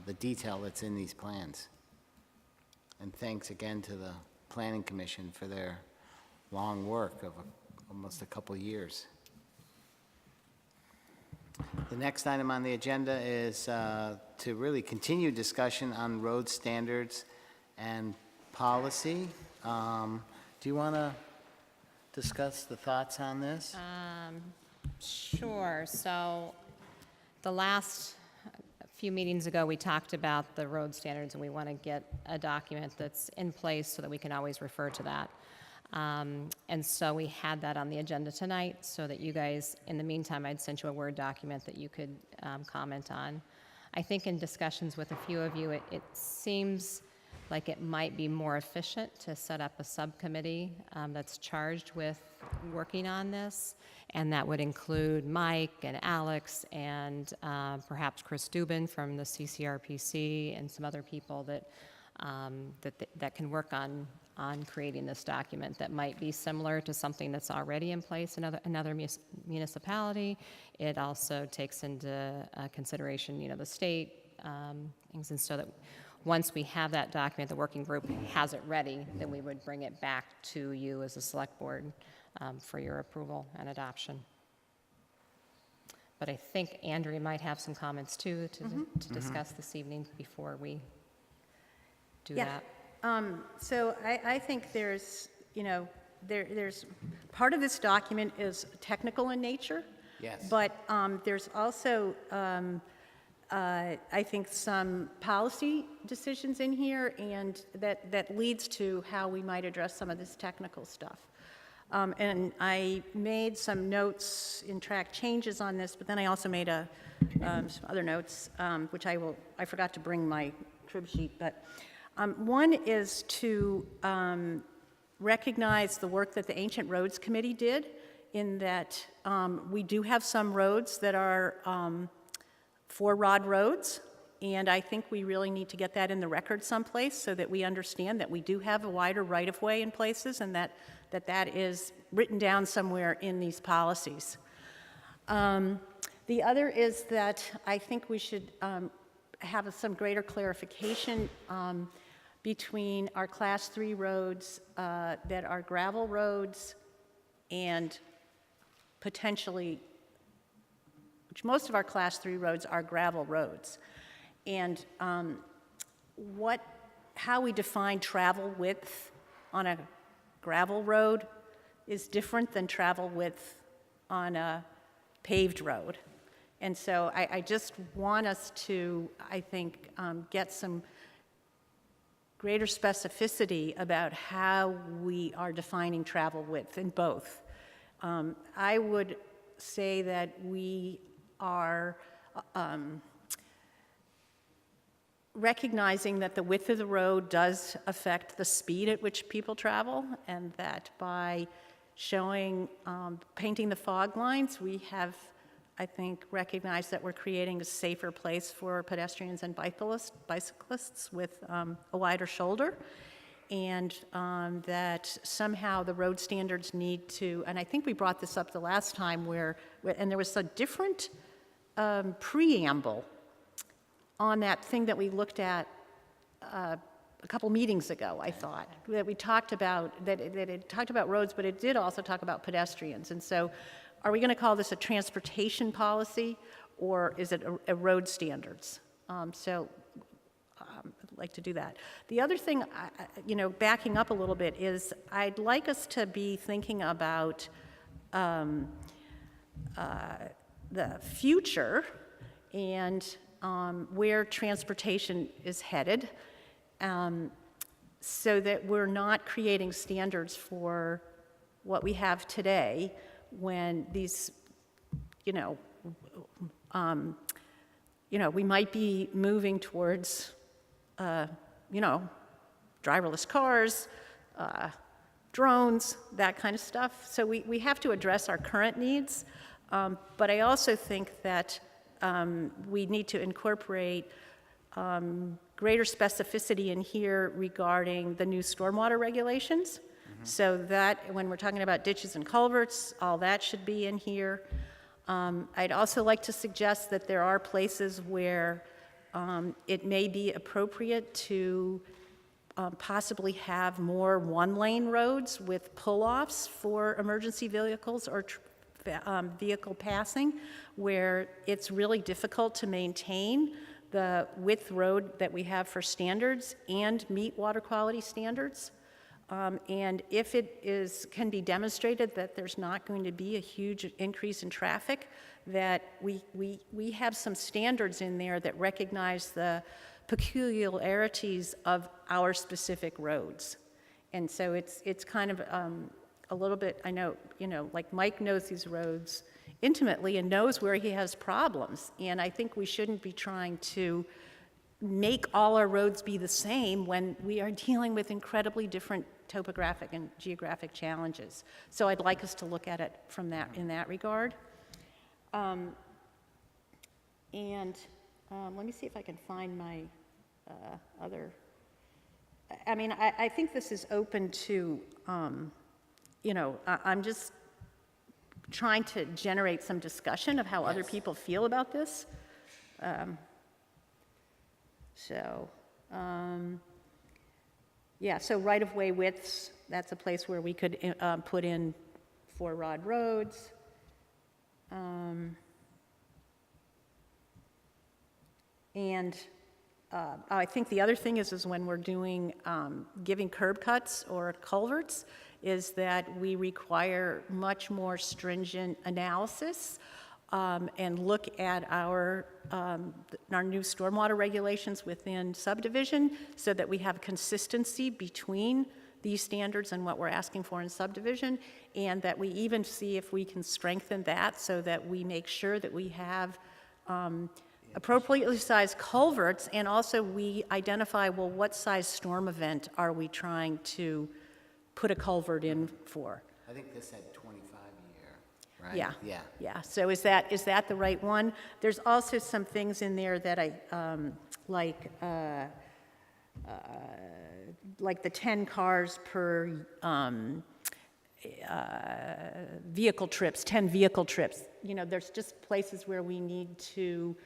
the detail that's in these plans. And thanks again to the Planning Commission for their long work of almost a couple years. The next item on the agenda is to really continue discussion on road standards and policy. Do you want to discuss the thoughts on this? Sure. So the last few meetings ago, we talked about the road standards, and we want to get a document that's in place so that we can always refer to that. And so we had that on the agenda tonight so that you guys, in the meantime, I'd sent you a Word document that you could comment on. I think in discussions with a few of you, it seems like it might be more efficient to set up a subcommittee that's charged with working on this, and that would include Mike and Alex and perhaps Chris Dubin from the CCRPC and some other people that can work on creating this document that might be similar to something that's already in place in another municipality. It also takes into consideration, the state things, and so that once we have that document, the working group has it ready, then we would bring it back to you as a select board for your approval and adoption. But I think Andrea might have some comments too to discuss this evening before we do that. So I think there's, there's, part of this document is technical in nature. Yes. But there's also, I think, some policy decisions in here, and that leads to how we might address some of this technical stuff. And I made some notes in track changes on this, but then I also made some other notes, which I forgot to bring my crib sheet, but one is to recognize the work that the Ancient Roads Committee did, in that we do have some roads that are four-rod roads, and I think we really need to get that in the record someplace so that we understand that we do have a wider right-of-way in places, and that is written down somewhere in these policies. The other is that I think we should have some greater clarification between our Class 3 roads that are gravel roads and potentially, which most of our Class 3 roads are gravel roads, and how we define travel width on a gravel road is different than travel width on a paved road. And so I just want us to, I think, get some greater specificity about how we are defining travel width in both. I would say that we are recognizing that the width of the road does affect the speed at which people travel, and that by showing, painting the fog lines, we have, I think, recognized that we're creating a safer place for pedestrians and bicyclists with a wider shoulder, and that somehow the road standards need to, and I think we brought this up the last time and there was a different preamble on that thing that we looked at a couple meetings ago, I thought, that we talked about, that it talked about roads, but it did also talk about pedestrians. And so are we going to call this a transportation policy, or is it a road standards? I'd like to do that. The other thing, backing up a little bit, is I'd like us to be thinking about the future and where transportation is headed, so that we're not creating standards for what we have today when these, we might be moving towards, driverless cars, drones, that kind of stuff. So we have to address our current needs, but I also think that we need to incorporate greater specificity in here regarding the new stormwater regulations. So that, when we're talking about ditches and culverts, all that should be in here. I'd also like to suggest that there are places where it may be appropriate to possibly have more one-lane roads with pull-offs for emergency vehicles or vehicle passing, where it's really difficult to maintain the width road that we have for standards and meet water quality standards. And if it can be demonstrated that there's not going to be a huge increase in traffic, that we have some standards in there that recognize the peculiarities of our specific roads. And so it's kind of a little bit, I know, like Mike knows these roads intimately and knows where he has problems. And I think we shouldn't be trying to make all our roads be the same when we are dealing with incredibly different topographic and geographic challenges. So I'd like us to look at it from in that regard. And let me see if I can find my other, I mean, I think this is open to, I'm just trying to generate some discussion of how other people feel about this. Yeah, so right-of-way widths, that's a place where we could put in 4-rod roads. And I think the other thing is when we're doing, giving curb cuts or culverts, is that we require much more stringent analysis and look at our new stormwater regulations within subdivision so that we have consistency between these standards and what we're asking for in subdivision, and that we even see if we can strengthen that so that we make sure that we have appropriately sized culverts, and also we identify, well, what size storm event are we trying to put a culvert in for? I think this said 25-year, right? Yeah. Yeah, so is that the right one? There's also some things in there that I, like the 10 cars per vehicle trips, 10 vehicle trips. There's just places where we need to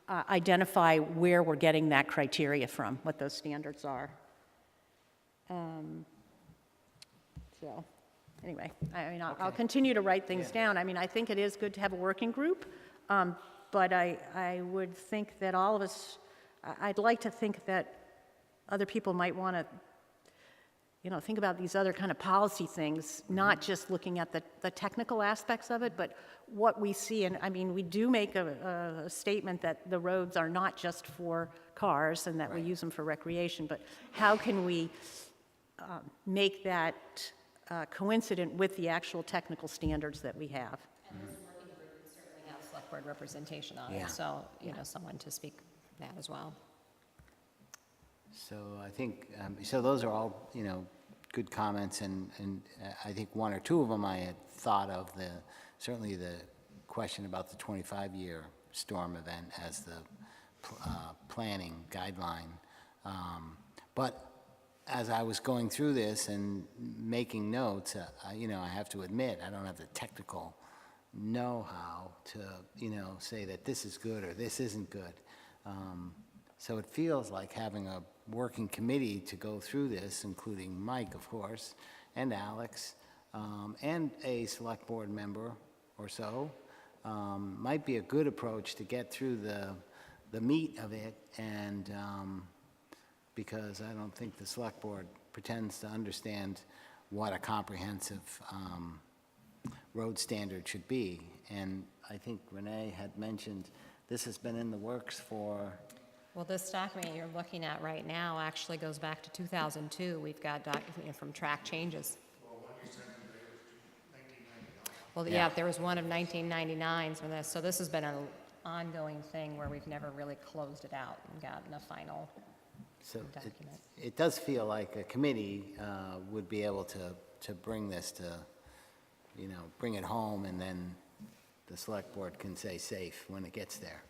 identify where we're getting that criteria from, what those standards are. So, anyway, I'll continue to write things down. I mean, I think it is good to have a working group, but I would think that all of us, I'd like to think that other people might want to, think about these other kind of policy things, not just looking at the technical aspects of it, but what we see. And I mean, we do make a statement that the roads are not just for cars and that we use them for recreation, but how can we make that coincident with the actual technical standards that we have? And this working group would certainly have select board representation on Yeah. it, so, someone to speak that as well. So I think, so those are all, good comments, and I think one or two of them I had thought of, certainly the question about the 25-year storm event as the planning guideline. But as I was going through this and making notes, I have to admit, I don't have the technical know-how to, say that this is good or this isn't good. So it feels like having a working committee to go through this, including Mike, of course, and Alex, and a select board member or so, might be a good approach to get through the meat of it, and because I don't think the select board pretends to understand what a comprehensive road standard should be. And I think Renee had mentioned this has been in the works for... Well, this document you're looking at right now actually goes back to 2002. We've got document from track changes. Well, yeah, there was one of 1999, so this has been an ongoing thing where we've never really closed it out and gotten a final. So document. it does feel like a committee would be able to bring this to, bring it home, and then the select board can say safe when it gets there.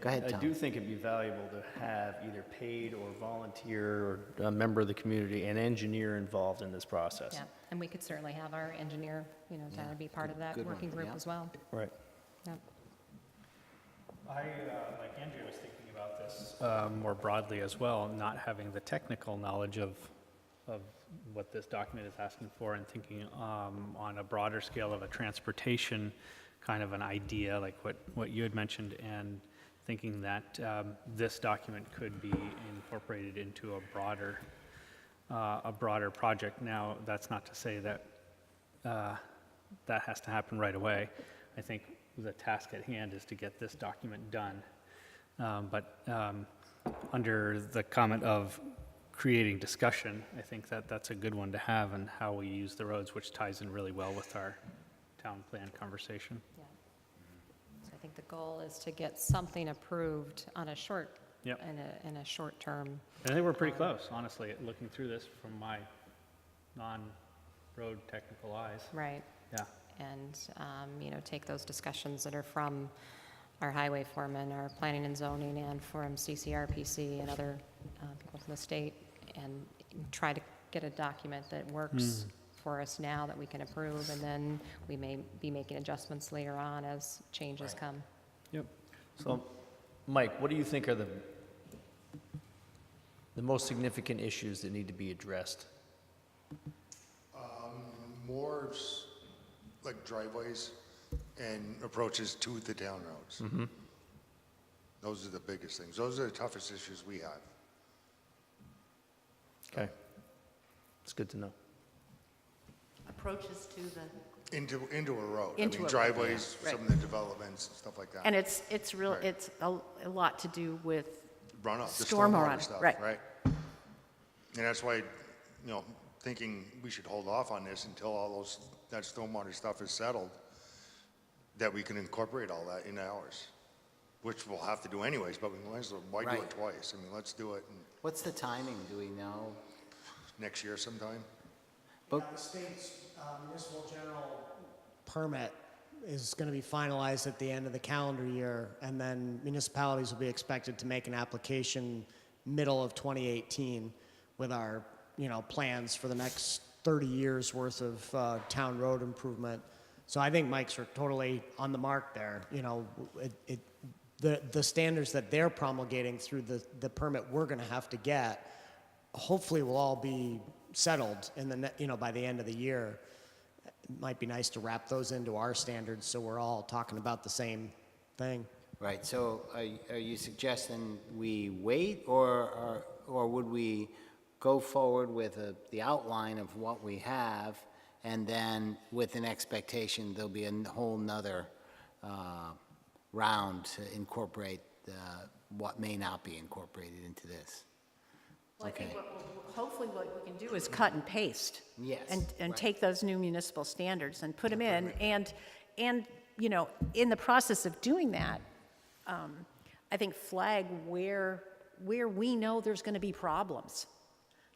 Go ahead, I Tom. do think it'd be valuable to have either paid or volunteer or a member of the community, an engineer involved in this process. Yeah, and we could certainly have our engineer, Tyler, be part of that good one, working group yeah. as well. Right. Yep. Like Andrea, was thinking about this more broadly as well, not having the technical knowledge of what this document is asking for, and thinking on a broader scale of a transportation kind of an idea, like what you had mentioned, and thinking that this document could be incorporated into a broader project. Now, that's not to say that that has to happen right away. I think the task at hand is to get this document done. But under the comment of creating discussion, I think that that's a good one to have, and how we use the roads, which ties in really well with our town plan conversation. Yeah. So I think the goal is to get something approved on a short, Yep. in a short term. And I think we're pretty close, honestly, at looking through this from my non-road technical eyes. Right. Yeah. And, take those discussions that are from our highway foreman, our planning and zoning, and from CCRPC and other people from the state, and try to get a document that works for us now that we can approve, and then we may be making adjustments later on as changes come. Yep. So, Mike, what do you think are the most significant issues that need to be addressed? More like driveways and approaches to the town roads. Those are the biggest things. Those are the toughest issues we have. Okay. It's good to know. Approaches to the, Into a road. Into a road, driveways, yeah, some of the developments, stuff like that. and it's real, Right. it's a lot to do with Runoff, the stormwater, stormwater stuff, right. right? And that's why, thinking we should hold off on this until that stormwater stuff is settled, that we can incorporate all that into ours, which we'll have to do anyways, but we might as well, why do Right. it twice? Let's do it What's the timing, do we know? next year sometime. The state's municipal general permit is going to be finalized at the end of the calendar year, and then municipalities will be expected to make an application middle of 2018 with our, plans for the next 30 years worth of town road improvement. So I think Mike's are totally on the mark there. The standards that they're promulgating through the permit we're going to have to get, hopefully will all be settled in by the end of the year. It might be nice to wrap those into our standards so we're all talking about the same thing. Right, so are you suggesting we wait, or would we go forward with the outline of what we have, and then with an expectation there'll be a whole nother round to incorporate what may not be incorporated into this? Well, I think Okay. hopefully what we can do is cut and paste. Yes, And right. take those new municipal standards and put them in, and, in the process of doing that, I think flag where we know there's going to be problems,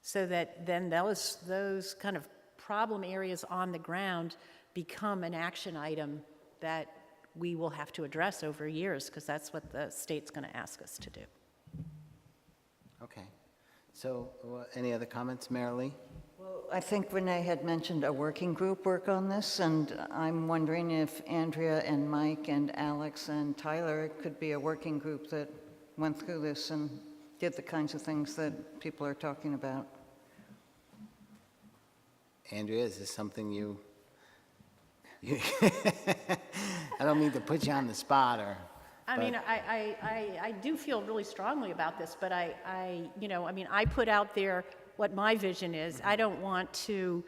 so that then those kind of problem areas on the ground become an action item that we will have to address over years, because that's what the state's going to ask us to do. Okay. So, any other comments, Marilee? Well, I think Renee had mentioned a working group work on this, and I'm wondering if Andrea and Mike and Alex and Tyler, it could be a working group that went through this and did the kinds of things that people are talking about. Andrea, is this something you I don't mean to put you on the spot, I mean, I do feel really strongly about this, but I put out there what my vision is. I don't want to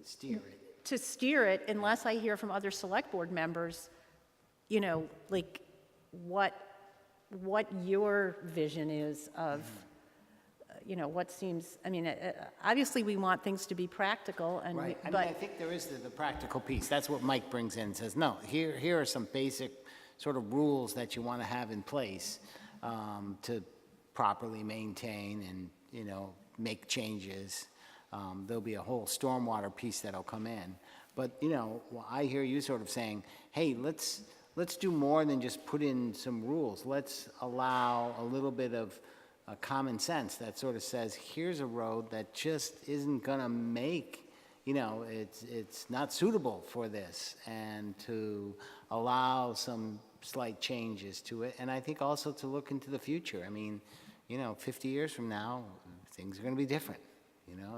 steer it. unless I hear from other select board members, like what your vision is of, what seems, obviously we want things to be practical, and Right. I but think there is the practical piece. That's what Mike brings in and says, no, here are some basic sort of rules that you want to have in place to properly maintain make changes. There'll be a whole stormwater piece that'll come in. But, I hear you sort of saying, hey, let's do more than just put in some rules. Let's allow a little bit of common sense that sort of says, here's a road that just isn't gonna make, it's not suitable for this, and to allow some slight changes to it. And I think also to look into the future. I mean, 50 years from now, things are gonna be different.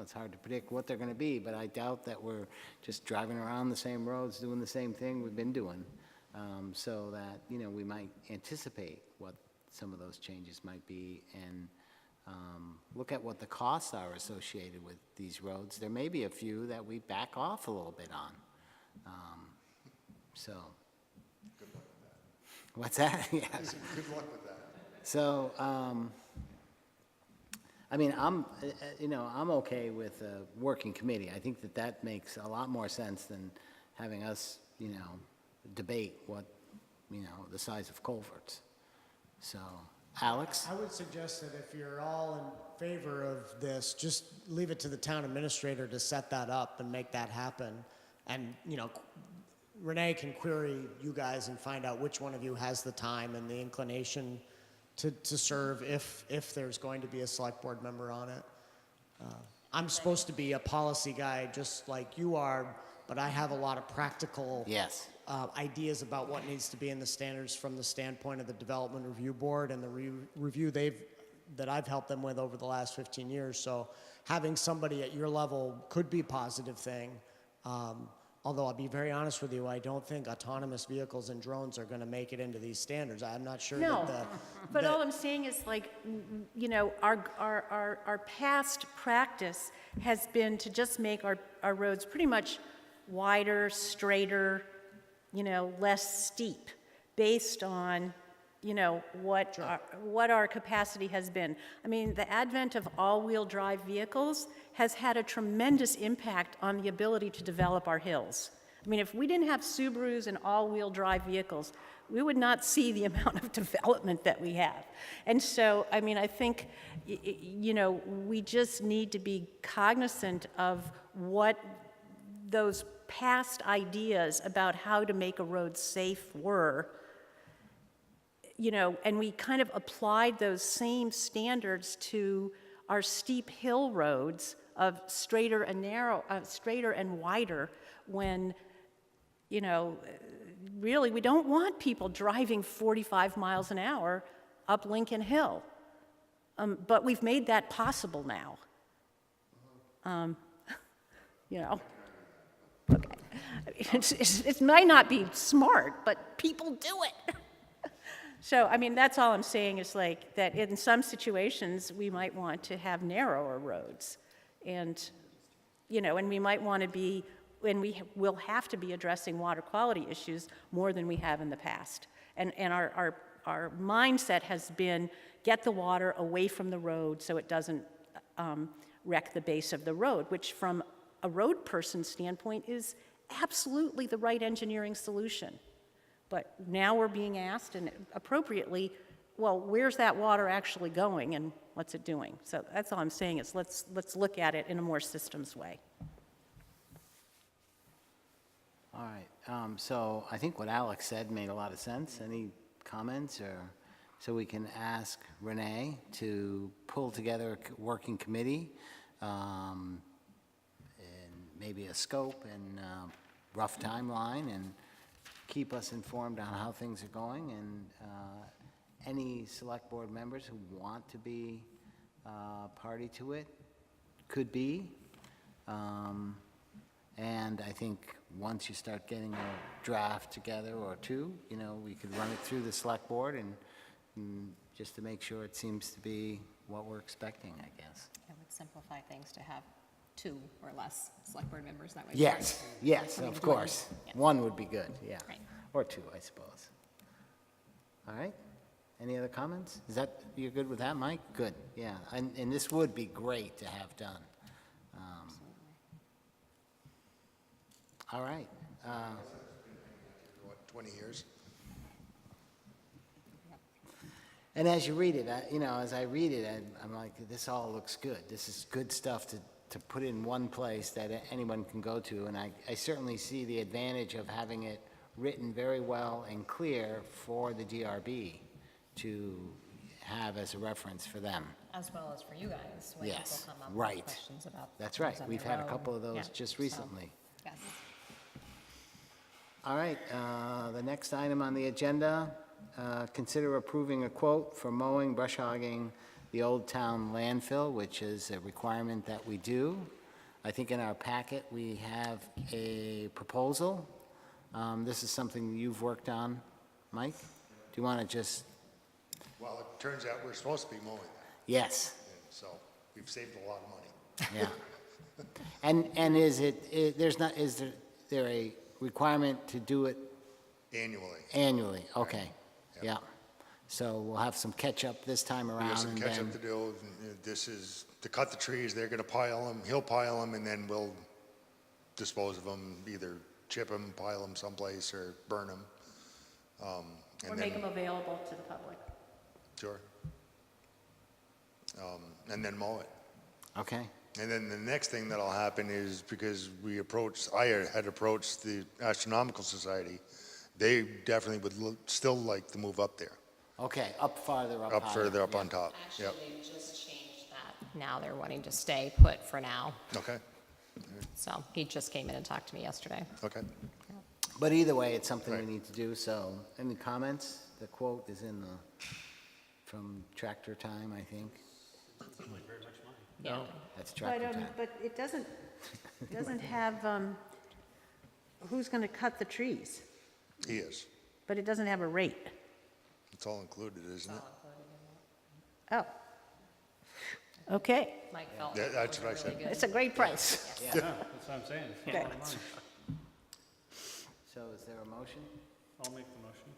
It's hard to predict what they're gonna be, but I doubt that we're just driving around the same roads, doing the same thing we've been doing. So that, we might anticipate what some of those changes might be, and look at what the costs are associated with these roads. There may be a few that we back off a little bit on. So. Good luck with that. What's that? Yeah. Good luck with that. So, I'm okay with a working committee. I think that makes a lot more sense than having us, debate what, the size of culverts. So, Alex? I would suggest that if you're all in favor of this, just leave it to the town administrator to set that up and make that happen. And, Renee can query you guys and find out which one of you has the time and the inclination to serve if there's going to be a select board member on it. I'm supposed to be a policy guy just like you are, but I have a lot of practical Yes. Ideas about what needs to be in the standards from the standpoint of the Development Review Board and the review that I've helped them with over the last 15 years. So having somebody at your level could be a positive thing. Although I'll be very honest with you, I don't think autonomous vehicles and drones are going to make it into these standards. I'm not sure No, that but all I'm saying is our past practice has been to just make our roads pretty much wider, straighter, less steep, based on, what our capacity has been. I mean, the advent of all-wheel drive vehicles has had a tremendous impact on the ability to develop our hills. I mean, if we didn't have Subarus and all-wheel drive vehicles, we would not see the amount of development that we have. And so, I mean, I think, we just need to be cognizant of what those past ideas about how to make a road safe were, and we kind of applied those same standards to our steep hill roads of straighter and wider, when, really we don't want people driving 45 miles an hour up Lincoln Hill. But we've made that possible now. Okay. It might not be smart, but people do it. So, I mean, that's all I'm saying is that in some situations, we might want to have narrower roads. And, and we might want to be, and we will have to be addressing water quality issues more than we have in the past. And our mindset has been get the water away from the road so it doesn't wreck the base of the road, which from a road person's standpoint is absolutely the right engineering solution. But now we're being asked, and appropriately, well, where's that water actually going and what's it doing? So that's all I'm saying is let's look at it in a more systems way. All right. So I think what Alex said made a lot of sense. Any comments? So we can ask Renee to pull together a working committee, and maybe a scope and rough timeline, and keep us informed on how things are going, and any select board members who want to be party to it could be. And I think once you start getting a draft together or two, we could run it through the select board and just to make sure it seems to be what we're expecting, I guess. It would simplify things to have 2 or less select board members that way. Yes, yes, Coming of to one. course. Yeah. 1 would be good, yeah. Right. Or 2, I suppose. All right. Any other comments? You're good with that, Mike? Good, yeah. And this would be great to have done. All right. What, 20 years? And as you read it, as I read it, I'm like, this all looks good. This is good stuff to put in one place that anyone can go to. And I certainly see the advantage of having it written very well and clear for the DRB to have as a reference for them. As well as for you guys, when Yes, people come up right. with questions about. That's things right. on We've their had a road. couple of those Yeah, just so, recently. Yes. All right, the next item on the agenda, consider approving a quote for mowing, brush hogging the Old Town landfill, which is a requirement that we do. I think in our packet, we have a proposal. This is something you've worked on, Mike? Do you want to just, Well, it turns out we're supposed to be mowing that, yes, and so we've saved a lot of money. yeah. And is there a requirement to do it Annually. annually? Okay, Yep. yeah. So we'll have some catch-up this time We around, have some and catch-up to then, do. This is to cut the trees, they're gonna pile them, he'll pile them, and then we'll dispose of them, either chip them, pile them someplace, or burn them. Or make them available to the public. Sure. And then mow it. okay, And then the next thing that'll happen is, because I had approached the Astronomical Society, they definitely would still like to move up there, okay, up farther, up up higher. further up yeah. on top. Actually, Yep, they just changed that. Now they're wanting to stay put for now. okay, So he just came in and talked to me yesterday. okay. But either way, it's something we Right. need to do, so, any comments? The quote is from Tractor Time, I think. Yeah. That's Tractor Time. But it doesn't have, who's going to cut the trees? He is. But it doesn't have a rate. It's all included, isn't it? Oh. Okay, Mike felt Yeah, it that's was what I a said. really good. it's a great price. Yeah, that's what I'm saying. It's a lot of money. So is there a motion I'll make the motion.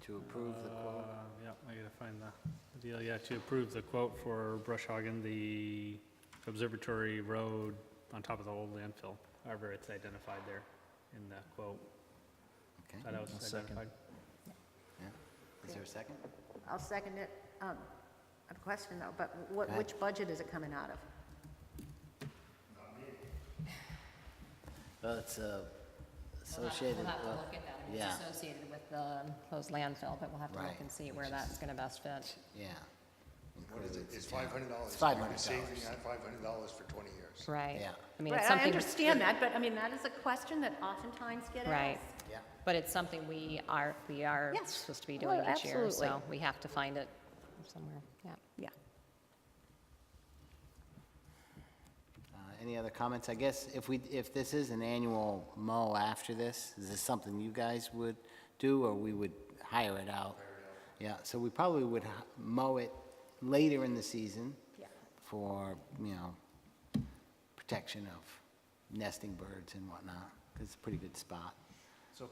to approve the quote? Yeah, I gotta find the deal, yeah, to approve the quote for brush hogging the Observatory Road on top of the old landfill, however it's identified there in the quote. Okay, That was identified. yeah. Is there a second? I'll second it. I have a question though, but ahead. which budget is it coming out of? Well, it's associated, We'll have to well, look at that. yeah. It's associated with the closed landfill, but we'll have to look Right. and see where that's going to best fit. yeah. What is it? It's $500. It's $500. We're saving that $500 for 20 years. Right. Yeah. I mean, Right, it's I something. understand that, but I mean, that is a question that oftentimes get asked. Right. Yeah. But it's something we are Yes. supposed to be Oh, doing each year, absolutely. so we have to find it somewhere, yeah. Yeah. Any other comments? I guess if this is an annual mow after this, is this something you guys would do, or we would hire it out? Yeah, so we probably would mow it later in the season Yeah. for, protection of nesting birds and whatnot, 'cause it's a pretty good spot. So,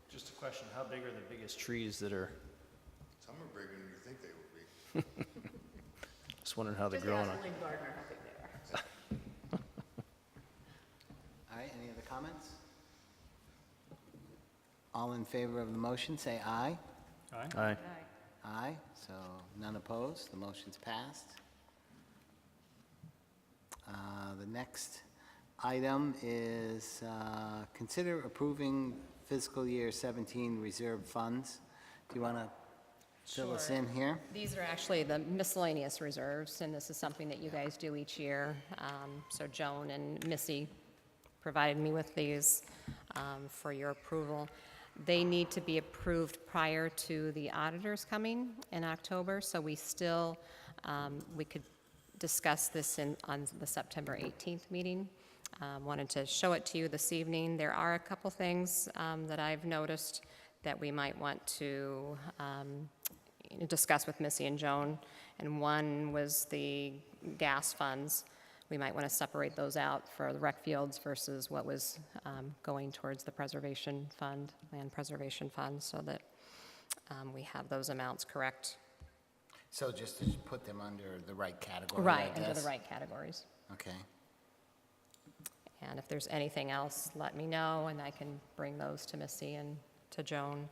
just a question, how big are the biggest trees that are, Some are bigger than you think they would be. just wondering how they're Just growing? ask Lynn Gardner how big they are. All right, any other comments? All in favor of the motion, say aye. Aye. Aye. Aye, so none opposed, the motion's passed. The next item is consider approving fiscal year 17 reserve funds. Do you want to fill us Sure. in here? These are actually the miscellaneous reserves, and this is something that you guys do each year. So Joan and Missy provided me with these for your approval. They need to be approved prior to the auditors coming in October, so we still, we could discuss this on the September 18th meeting. Wanted to show it to you this evening. There are a couple things that I've noticed that we might want to discuss with Missy and Joan, and one was the gas funds. We might want to separate those out for the rec fields versus what was going towards the preservation fund, land preservation fund, so that we have those amounts correct. So just to put them under the right category, I Right, under guess? the right categories. Okay. And if there's anything else, let me know, and I can bring those to Missy and to Joan.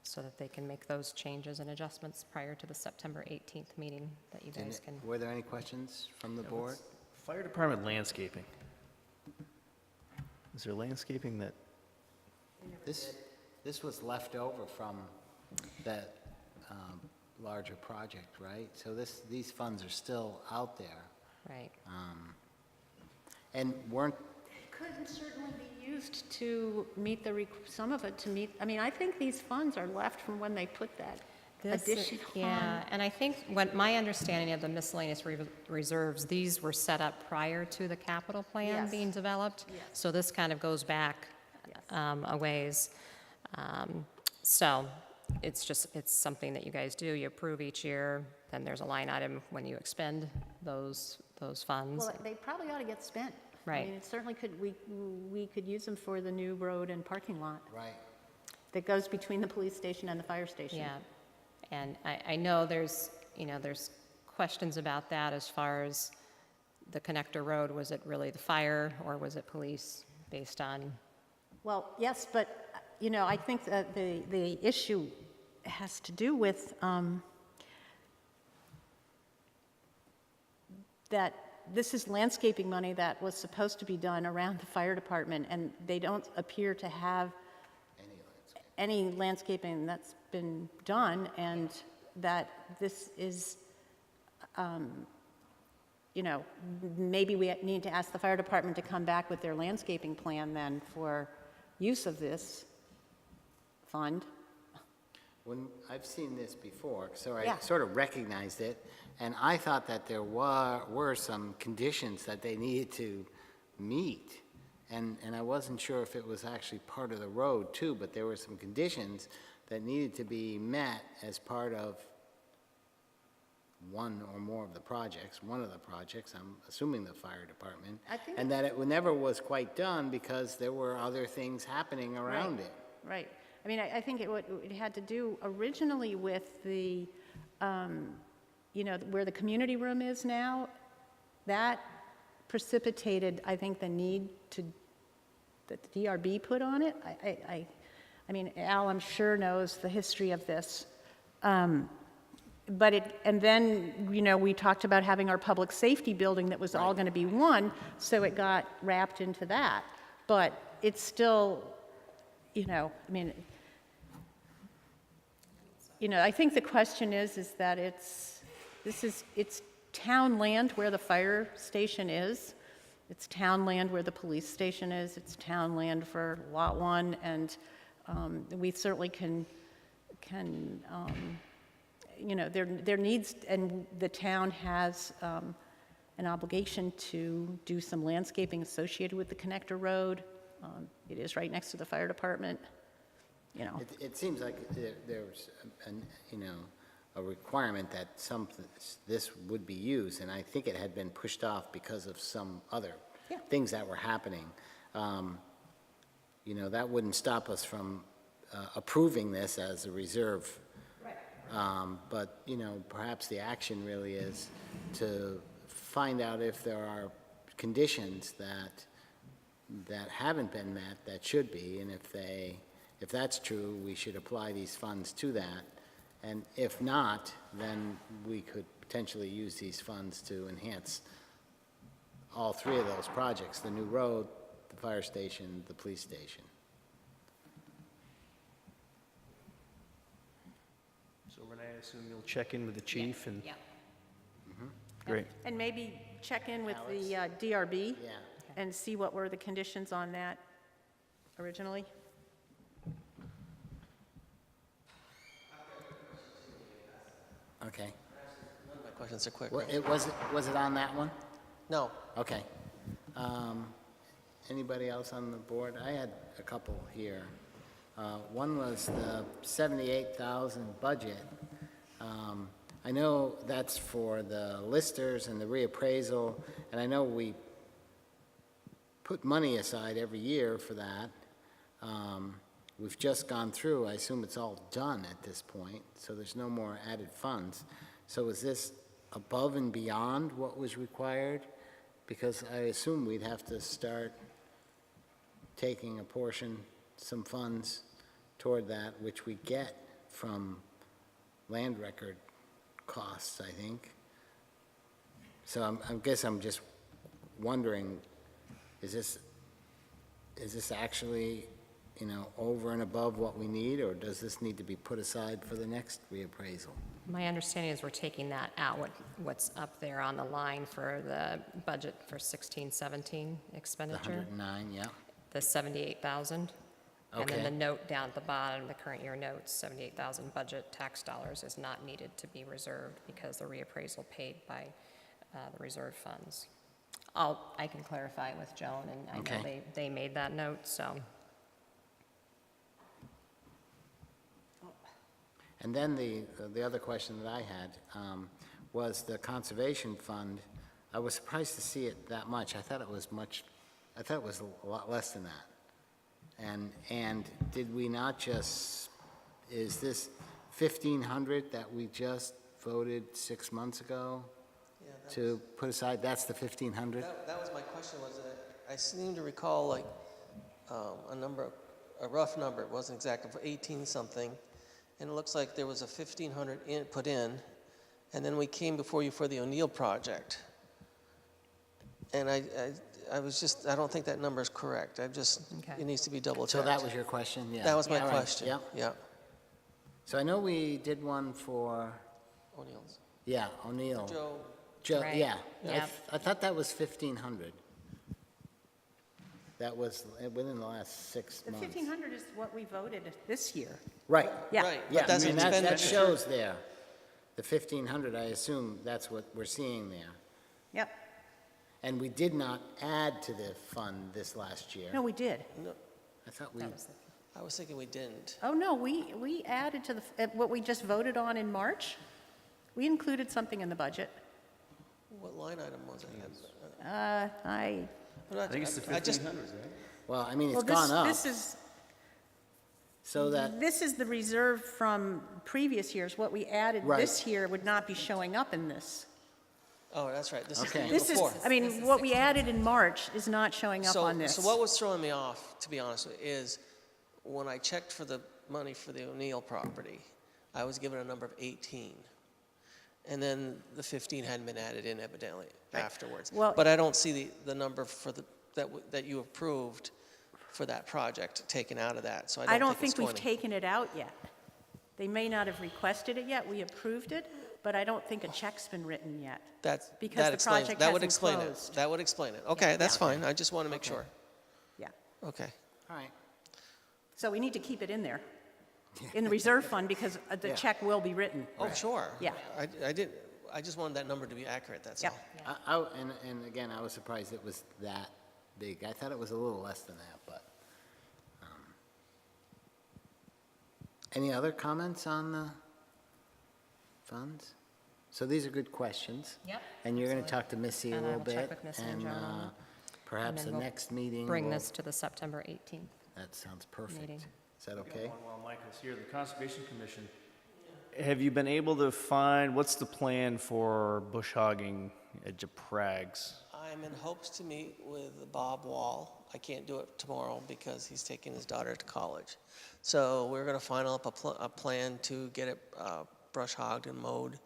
so that they can make those changes and adjustments prior to the September 18th meeting that you guys can. Were there any questions from the board? Fire department landscaping. Is there landscaping that, This was left over from that larger project, right? So these funds are still out there. Right. And weren't, Could certainly be used to meet some of it to meet, I mean, I think these funds are left from when they put that addition on. Yeah, and I think what my understanding of the miscellaneous reserves, these were set up prior to the capital plan Yes. being developed. Yes. So this kind of goes back a ways. So it's something that you guys do, you approve each year, then there's a line item when you expend those funds. Well, they probably ought to get spent. I Right. mean, it certainly could, we could use them for the new road and parking lot right, that goes between the police station and the fire station. Yeah, and I know there's questions about that as far as the connector road, was it really the fire or was it police based on? Well, yes, but, I think that the issue has to do with that this is landscaping money that was supposed to be done around the fire department, and they don't appear to have any landscaping that's been done, and that this is, maybe we need to ask the fire department to come back with their landscaping plan then for use of this fund. when, I've seen this before, so I Yeah. sort of recognized it, and I thought that there were some conditions that they needed to meet, and I wasn't sure if it was actually part of the road too, but there were some conditions that needed to be met as part of one or more of the projects, one of the projects, I'm assuming the fire department, I think and that it never was quite done because there were other things happening around it. Right. I mean, I think it had to do originally with the, where the community room is now. That precipitated, I think, the need that the DRB put on it. I mean, Al, I'm sure, knows the history of this. And then, we talked about having our public safety building that was all going to be one, so it got wrapped into that. But it's still, I mean, I think the question is that it's town land where the fire station is. It's town land where the police station is. It's town land for Lot 1, and we certainly can there needs, and the town has an obligation to do some landscaping associated with the connector road. It is right next to the fire department, It seems like there's, a requirement that this would be used, and I think it had been pushed off because of some other things that were happening. That wouldn't stop us from approving this as a reserve. But, perhaps the action really is to find out if there are conditions that haven't been met that should be, and if that's true, we should apply these funds to that. And if not, then we could potentially use these funds to enhance all three of those projects, the new road, the fire station, the police station. so Renee, I assume you'll check in with the chief and? Yeah. Great. and maybe check in with the DRB Yeah. and see what were the conditions on that originally. Okay. None of my questions are quick. Was it on that one? No. Okay. Anybody else on the board? I had a couple here. One was the 78,000 budget. I know that's for the listers and the reappraisal, and I know we put money aside every year for that. We've just gone through, I assume it's all done at this point, so there's no more added funds. So is this above and beyond what was required? Because I assume we'd have to start taking a portion, some funds toward that, which we get from land record costs, I think. So I guess I'm just wondering, is this actually, over and above what we need, or does this need to be put aside for the next reappraisal? My understanding is we're taking that out, what's up there on the line for the budget for 16-17 The expenditure, 109, yeah? the 78,000. And then Okay. the note down at the bottom, the current year notes, 78,000 budget tax dollars is not needed to be reserved because the reappraisal paid by the reserve funds. I can clarify it with Joan, and I know Okay. they made that note, so. And then the other question that I had was the conservation fund. I was surprised to see it that much. I thought it was a lot less than that. And did we not just, is this 1,500 that we just voted 6 months ago to put aside? That's the 1,500? That was my question, was that I seem to recall like a rough number, it wasn't exact, for 18 something, and it looks like there was a 1,500 put in, and then we came before you for the O'Neill project. And I don't think that number is correct. Okay. It needs to be double So checked. that was your question? Yeah. That was my All right, question. yeah. Yeah. So I know we did one for, O'Neill's. yeah, O'Neill. Joe, Right. Yeah. Yep. I thought that was 1,500. That was within the last 6 The months. 1,500 is what we voted this year. Right. Yeah. right, Yeah, but that's I mean, that expenditure. shows there. The 1,500, I assume that's what we're seeing there. Yep. And we did not add to the fund this last year. No, we did. I thought we, That was I was thinking we didn't. Oh, no, we added to what we just voted on in March. We included something in the budget. What line item was it? I I think it's the I just- 1,500s, right? well, I mean, Well, it's gone up, This is, so that, this is the reserve from previous years. What we added Right. this year would not be showing up in this. Oh, that's right. This is the Okay. year This is, before. I mean, what we added in March is not showing up on this. So what was throwing me off, to be honest with you, is when I checked for the money for the O'Neill property, I was given a number of 18. And then the 15 hadn't been added in evidently afterwards. Well- But I don't see the number for that you approved for that project taken out of that, so I I don't don't think it's think we've going to. taken it out yet. They may not have requested it yet. We approved it, but I don't think a check's been written yet. because That the explains, project that would hasn't explain it. closed. That would explain it. Okay, that's Yeah. fine. I just want to make sure. Yeah. Okay. all right. So we need to keep it in there, in the reserve fund, because the Yeah. check will be written. Oh, sure. Yeah. I just wanted that number to be accurate, that's Yeah. all. And again, I was surprised it was that big. I thought it was a little less than that, but. Any other comments on the funds? So these are good questions. Yep, And you're going to absolutely. talk to Missy a And I little will check bit. with Missy and And Joan on it. perhaps And the then we'll next meeting. Bring we'll- this to the September 18th. That sounds perfect. meeting. Is that okay? While Mike is here, the Conservation Commission, have you been able to find, what's the plan for bush hogging at Japrags? I'm in hopes to meet with Bob Wall. I can't do it tomorrow because he's taking his daughter to college. So we're going to final up a plan to get it brush hogged and mowed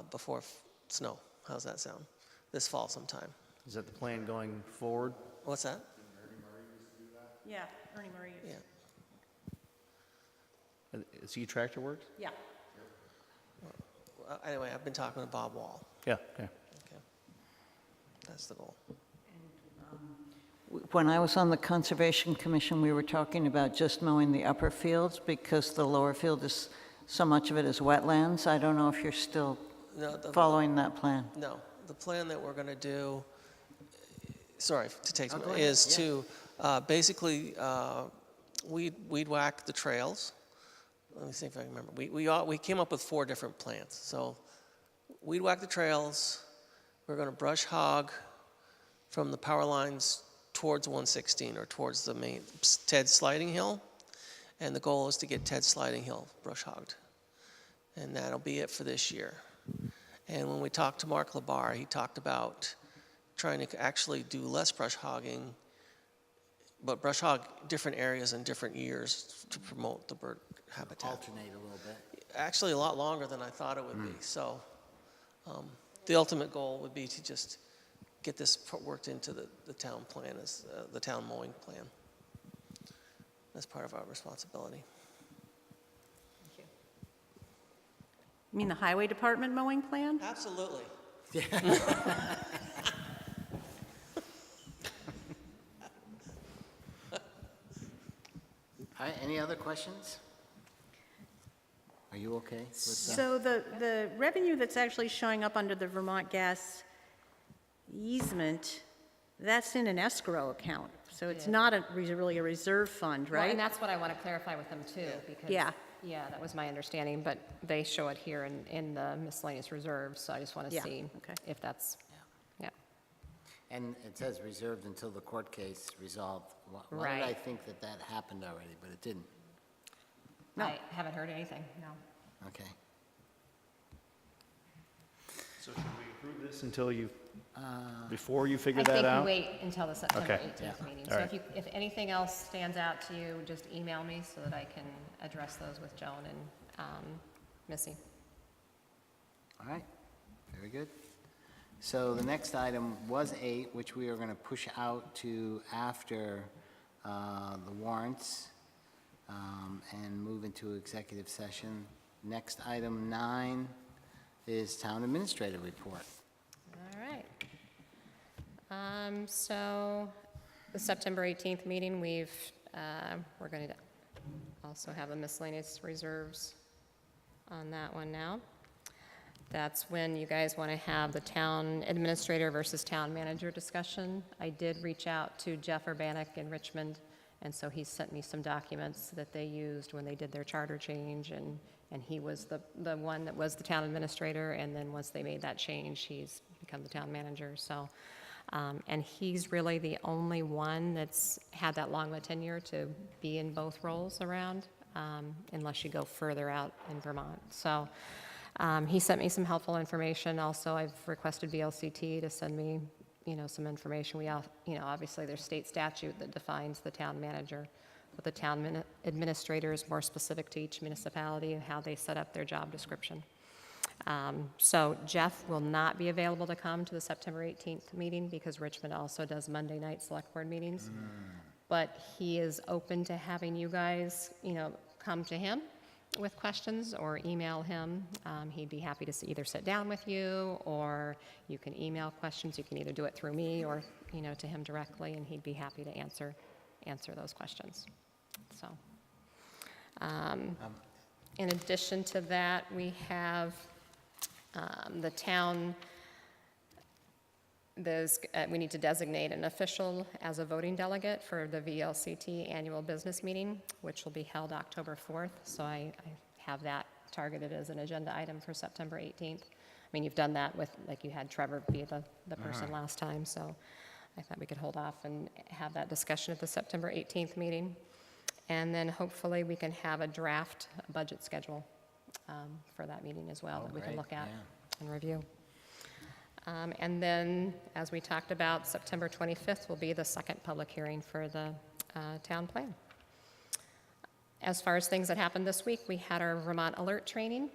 before snow. How's that sound? This fall sometime. Is that the plan going forward? What's that? Yeah, Ernie Marie. Yeah. Is he Tractor Works? Yeah. Anyway, I've been talking with Bob Wall. Yeah, okay. Okay. That's the goal. When I was on the Conservation Commission, we were talking about just mowing the upper fields because the lower field is, so much of it is wetlands. I don't know if you're still No, following that plan. No, the plan that we're going to do, sorry to take, Oh, go ahead, is yeah. to basically weed whack the trails. Let me see if I can remember. We came up with 4 different plans. So weed whack the trails. We're going to brush hog from the power lines towards 116 or towards the main Ted Sliding Hill. And the goal is to get Ted Sliding Hill brush hogged. And that'll be it for this year. And when we talked to Mark Labar, he talked about trying to actually do less brush hogging, but brush hog different areas in different years to promote the bird habitat. Alternate a little bit. Actually, a lot longer than I thought it would be. So the ultimate goal would be to just get this worked into the town plan, as the town mowing plan. That's part of our responsibility. You mean the highway department mowing plan? Absolutely. All right, any other questions? Are you okay with that? So the revenue that's actually showing up under the Vermont gas easement, that's in an escrow account. So it's not really a reserve fund, Well, right? and that's what I want to clarify with them too, because. Yeah. Yeah, that was my understanding, but they show it here in the miscellaneous reserves, so I just want to Yeah, see okay. if that's, yeah. And it says reserved until the court case resolved. Why did I Right. think that that happened already, but it didn't? No. I haven't heard anything, no. Okay. So should we approve this until you, before you figure I that think out? we wait until the September Okay. 18th Yeah. meeting. All So right. if anything else stands out to you, just email me so that I can address those with Joan and Missy. All right, very good. So the next item was 8, which we are going to push out to after the warrants and move into executive session. Next item, 9, is town administrator report. All right. So the September 18th meeting, we're going to also have the miscellaneous reserves on that one now. That's when you guys want to have the town administrator versus town manager discussion. I did reach out to Jeff Urbanek in Richmond, and so he sent me some documents that they used when they did their charter change, and he was the one that was the town administrator, and then once they made that change, he's become the town manager, so. And he's really the only one that's had that long of a tenure to be in both roles around, unless you go further out in Vermont. So he sent me some helpful information. Also, I've requested VLCT to send me, some information. Obviously there's state statute that defines the town manager, but the town administrator is more specific to each municipality and how they set up their job description. So Jeff will not be available to come to the September 18th meeting because Richmond also does Monday night select board meetings. But he is open to having you guys, come to him with questions or email him. He'd be happy to either sit down with you, or you can email questions. You can either do it through me or, to him directly, and he'd be happy to answer those questions. So, in addition to that, we have the town, we need to designate an official as a voting delegate for the VLCT annual business meeting, which will be held October 4th. So I have that targeted as an agenda item for September 18th. I mean, you've done that with, like you had Trevor be the person last time, so I thought we could hold off and have that discussion at the September 18th meeting. And then hopefully we can have a draft budget schedule for that meeting as well, that we can great, look at yeah. and review. And then, as we talked about, September 25th will be the second public hearing for the town plan. As far as things that happened this week, we had our Vermont Alert training,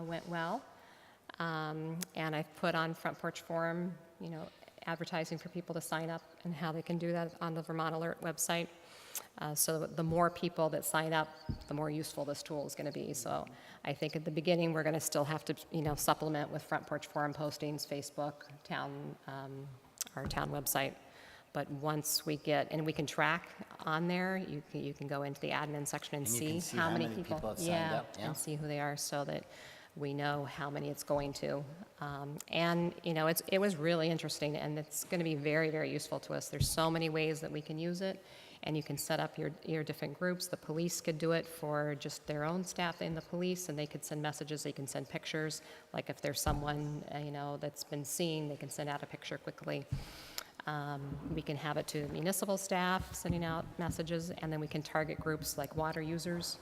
went well. And I've put on Front Porch Forum, advertising for people to sign up and how they can do that on the Vermont Alert website. So the more people that sign up, the more useful this tool is going to be. So I think at the beginning, we're going to still have to, supplement with Front Porch Forum postings, Facebook, our town website. But once we get, and we can track on there, you can go into the admin section and And you can see how many people. have signed up, yeah. And see who they are so that we know how many it's going to. And, it was really interesting, and it's going to be very, very useful to us. There's so many ways that we can use it, and you can set up your different groups. The police could do it for just their own staff in the police, and they could send messages, they can send pictures. Like if there's someone, that's been seen, they can send out a picture quickly. We can have it to municipal staff, sending out messages, and then we can target groups like water users.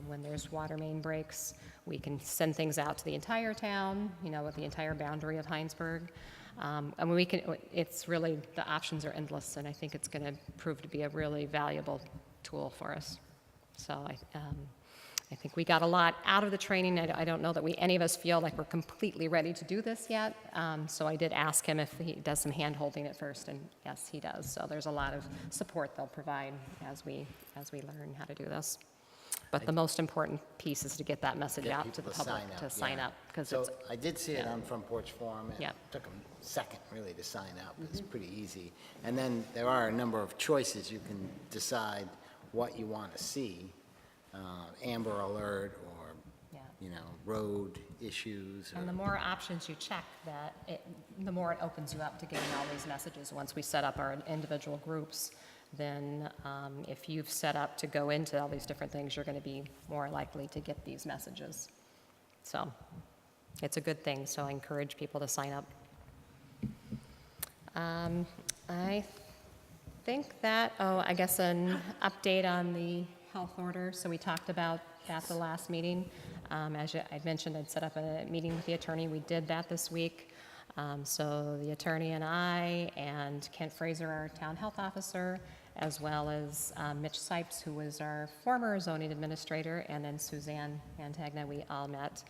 When there's water main breaks, we can send things out to the entire town, with the entire boundary of Heinsberg. I mean, it's really, the options are endless, and I think it's going to prove to be a really valuable tool for us. So I think we got a lot out of the training. I don't know that any of us feel like we're completely ready to do this yet. So I did ask him if he does some hand-holding at first, and yes, he does. So there's a lot of support they'll provide as we learn how to do this. But the most important piece is to get that message Get out to the people to public to sign yeah. up, because So it's, I did see it yeah. on Front Porch Forum. Yeah. It took them a second, really, to sign up. It's pretty easy. And then there are a number of choices. You can decide what you want to see, Amber Alert or, Yeah. road issues. And or- the more options you check, the more it opens you up to getting all these messages. Once we set up our individual groups, then if you've set up to go into all these different things, you're going to be more likely to get these messages. So it's a good thing, so I encourage people to sign up. I think that, I guess an update on the health order. So we talked about at the last meeting. As I mentioned, I'd set up a meeting with the attorney. We did that this week. So the attorney and I and Kent Fraser, our town health officer, as well as Mitch Sipes, who was our former zoning administrator, and then Suzanne Antagna, we all met.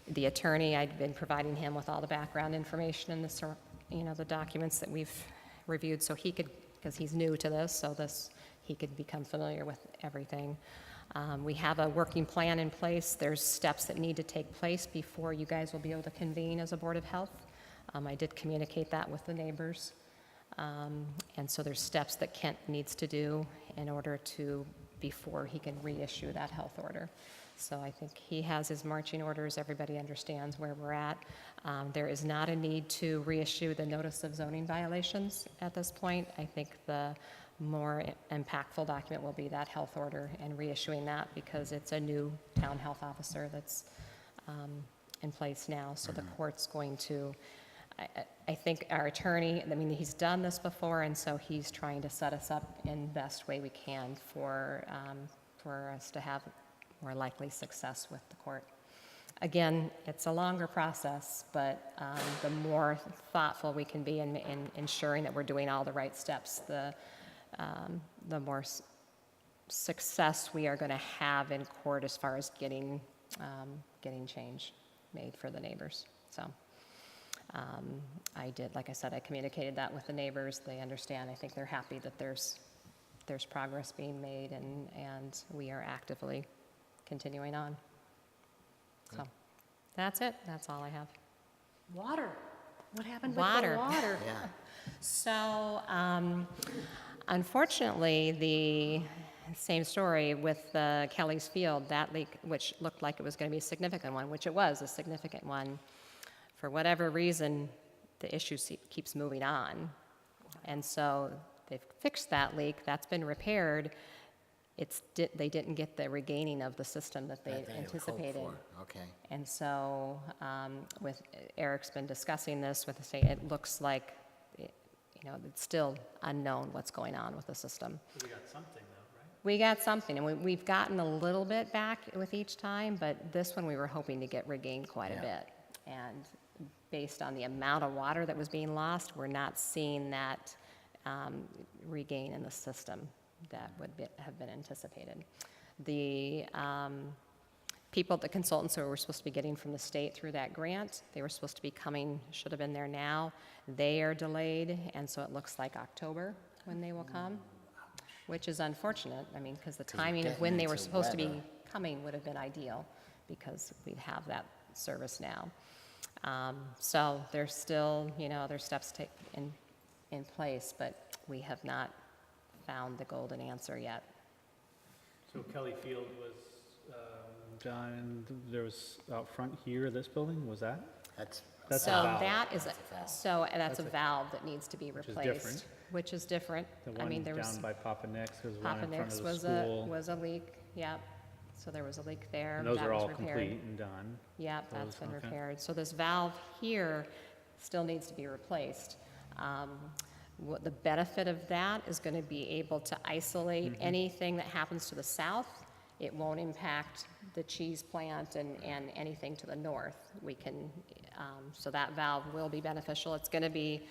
The attorney, I'd been providing him with all the background information and the documents that we've reviewed, so he could, because he's new to this, so he could become familiar with everything. We have a working plan in place. There's steps that need to take place before you guys will be able to convene as a Board of Health. I did communicate that with the neighbors. And so there's steps that Kent needs to do in order before he can reissue that health order. So I think he has his marching orders. Everybody understands where we're at. There is not a need to reissue the notice of zoning violations at this point. I think the more impactful document will be that health order and reissuing that, because it's a new town health officer that's in place now. So the court's going to, I think our attorney, I mean, he's done this before, and so he's trying to set us up in the best way we can for us to have more likely success with the court. Again, it's a longer process, but the more thoughtful we can be in ensuring that we're doing all the right steps, the more success we are going to have in court as far as getting change made for the neighbors. So I did, like I said, I communicated that with the neighbors. They understand. I think they're happy that there's progress being made, and we are actively continuing on. So that's it. That's all I have. Water. What happened Water. with the water? Yeah. So, unfortunately, the same story with Kelly's Field, that leak, which looked like it was going to be a significant one, which it was a significant one, for whatever reason, the issue keeps moving on. And so they've fixed that leak. That's been repaired. They didn't get the regaining of the system that they That they had hoped anticipated. for. Okay. And so, with Eric's been discussing this with the state, it looks like, it's still unknown what's going on with the system. We got something though, right? We got something, and we've gotten a little bit back with each time, but this one we were hoping to get regained quite a bit. And based on the amount of water that was being lost, we're not seeing that regain in the system that would have been anticipated. The the consultants who were supposed to be getting from the state through that grant, they were supposed to be coming, should have been there now. They are delayed, and so it looks like October when they will come, which is unfortunate. I mean, because the timing of when they were supposed to be coming would have been ideal, because we'd have that service now. So there's still, there's steps in place, but we have not found the golden answer yet. So Kelly Field was done, there was out front here, this building, was that? That's That's a So valve. that's a valve that needs to be Which is replaced. different. Which is different. The I mean, one there was, down by Papa Nick's, there's one Papa in front Nick's of the was school. was a leak, yep. So there was a leak there. And those that are was all repaired. complete and done. Yep, that's Those, been okay. repaired. So this valve here still needs to be replaced. What the benefit of that is going to be able to isolate anything that happens to the south. It won't impact the cheese plant and anything to the north. We can So that valve will be beneficial. It's going to be,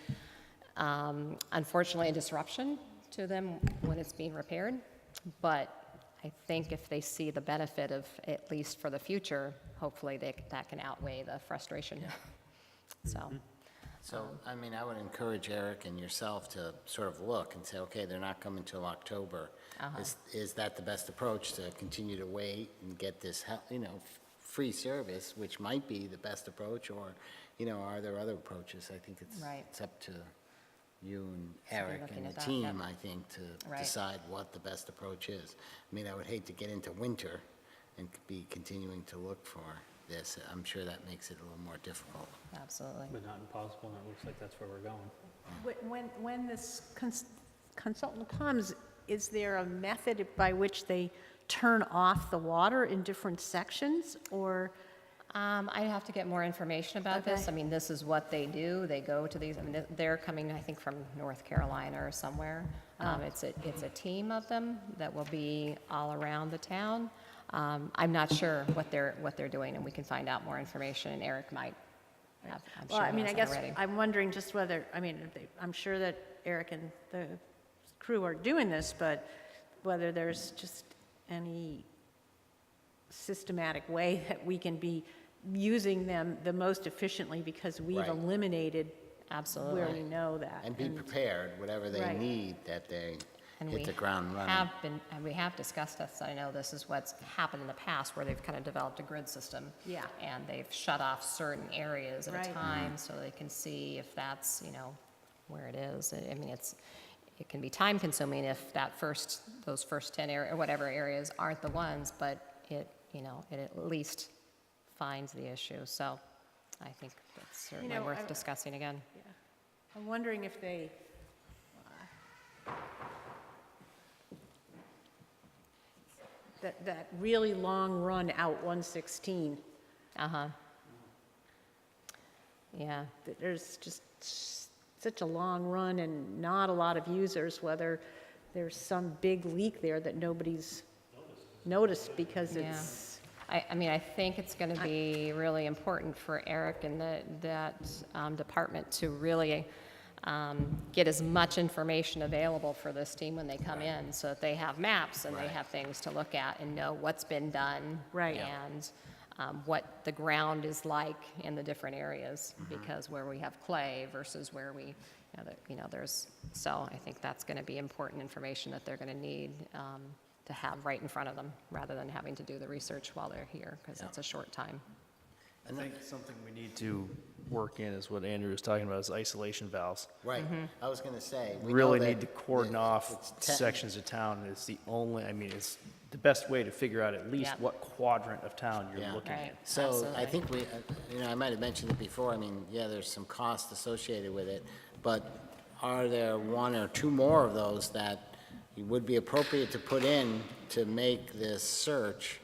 unfortunately, a disruption to them when it's being repaired. But I think if they see the benefit of, at least for the future, hopefully that can outweigh the frustration. So, So, I mean, I would encourage Eric and yourself to sort of look and say, okay, they're not coming till October. Is that the best approach, to continue to wait and get this, free service, which might be the best approach, or, are there other approaches? I think Right. it's up to you and be Eric looking and at the that, team, yep. I think, to Right. decide what the best approach is. I mean, I would hate to get into winter and be continuing to look for this. I'm sure that makes it a little more difficult. absolutely. But not impossible, and it looks like that's where we're going. When this consultant comes, is there a method by which they turn off the water in different sections, or? I have to get more information about this. Okay. I mean, this is what they do. They go to these, I mean, they're coming, I think, from North Carolina or somewhere. It's a team of them that will be all around the town. I'm not sure what they're doing, and we can find out more information, and Eric might have, I'm sure Well, I he mean, has I that guess already. I'm wondering just whether, I'm sure that Eric and the crew are doing this, but whether there's just any systematic way that we can be using them the most efficiently, because we've Right. eliminated Absolutely. where we know that. And be prepared, whatever they Right. need, that they And hit we the ground running. we have discussed this. I know this is what's happened in the past, where they've kind of developed a grid system. Yeah. And they've shut off certain areas at Right. a time, so they can see if that's, where it is. I mean, it can be time consuming if those first 10 or whatever areas aren't the ones, but it at least finds the issue. So I think that's certainly worth discussing again. I'm wondering if they, that really long run out 116, Uh-huh. Yeah. that there's just such a long run and not a lot of users, whether there's some big leak there that nobody's noticed because Yeah. it's, I mean, I think it's going to be really important for Eric and that department to really get as much information available for this team when they come in, so that they have maps and they have things to look at and know what's been done. Right. And what the ground is like in the different areas, because where we have clay versus where we, there's, so I think that's going to be important information that they're going to need to have right in front of them, rather than having to do the research while they're here, because it's a short time. I think something we need to work in is what Andrew was talking about, is isolation valves. Right, I was gonna say. we Really know need to that cordon off it's sections of town. It's the only, it's the best way to figure out at least Yeah. what quadrant of town you're Yeah. looking Right. at. So I Absolutely. think I might have mentioned it before, there's some cost associated with it, but are there one or two more of those that would be appropriate to put in to make this search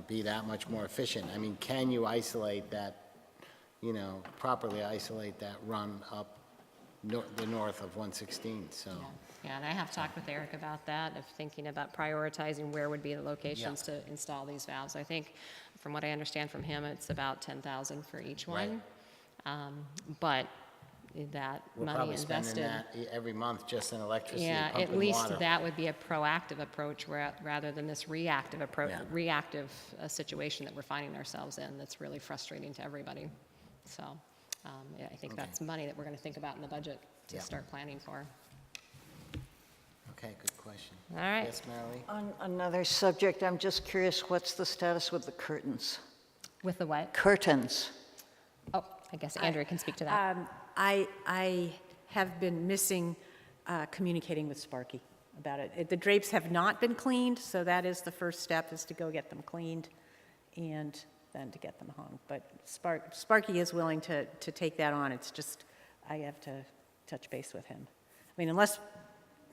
be that much more efficient? Can you isolate that, properly isolate that run up the north of 116, so. Yeah, and I have talked with Eric about that, of thinking about prioritizing where would be the locations to install these valves. I think, from what I understand from him, it's about 10,000 for each one. But that We're money probably spending invested. that every month just in electricity, Yeah, pumping at least water. that would be a proactive approach rather than this reactive approach, Yeah. reactive situation that we're finding ourselves in that's really frustrating to everybody. So yeah, I think that's money that we're going to think about in the budget to Yeah. start planning for. Okay, good question. All right. Yes, Marilee? On another subject, I'm just curious, what's the status with the curtains? With the what? Curtains. Oh, I guess Andrea can speak to that. I have been missing communicating with Sparky about it. The drapes have not been cleaned, so that is the first step, is to go get them cleaned and then to get them hung. But Sparky is willing to take that on. It's just, I have to touch base with him. Unless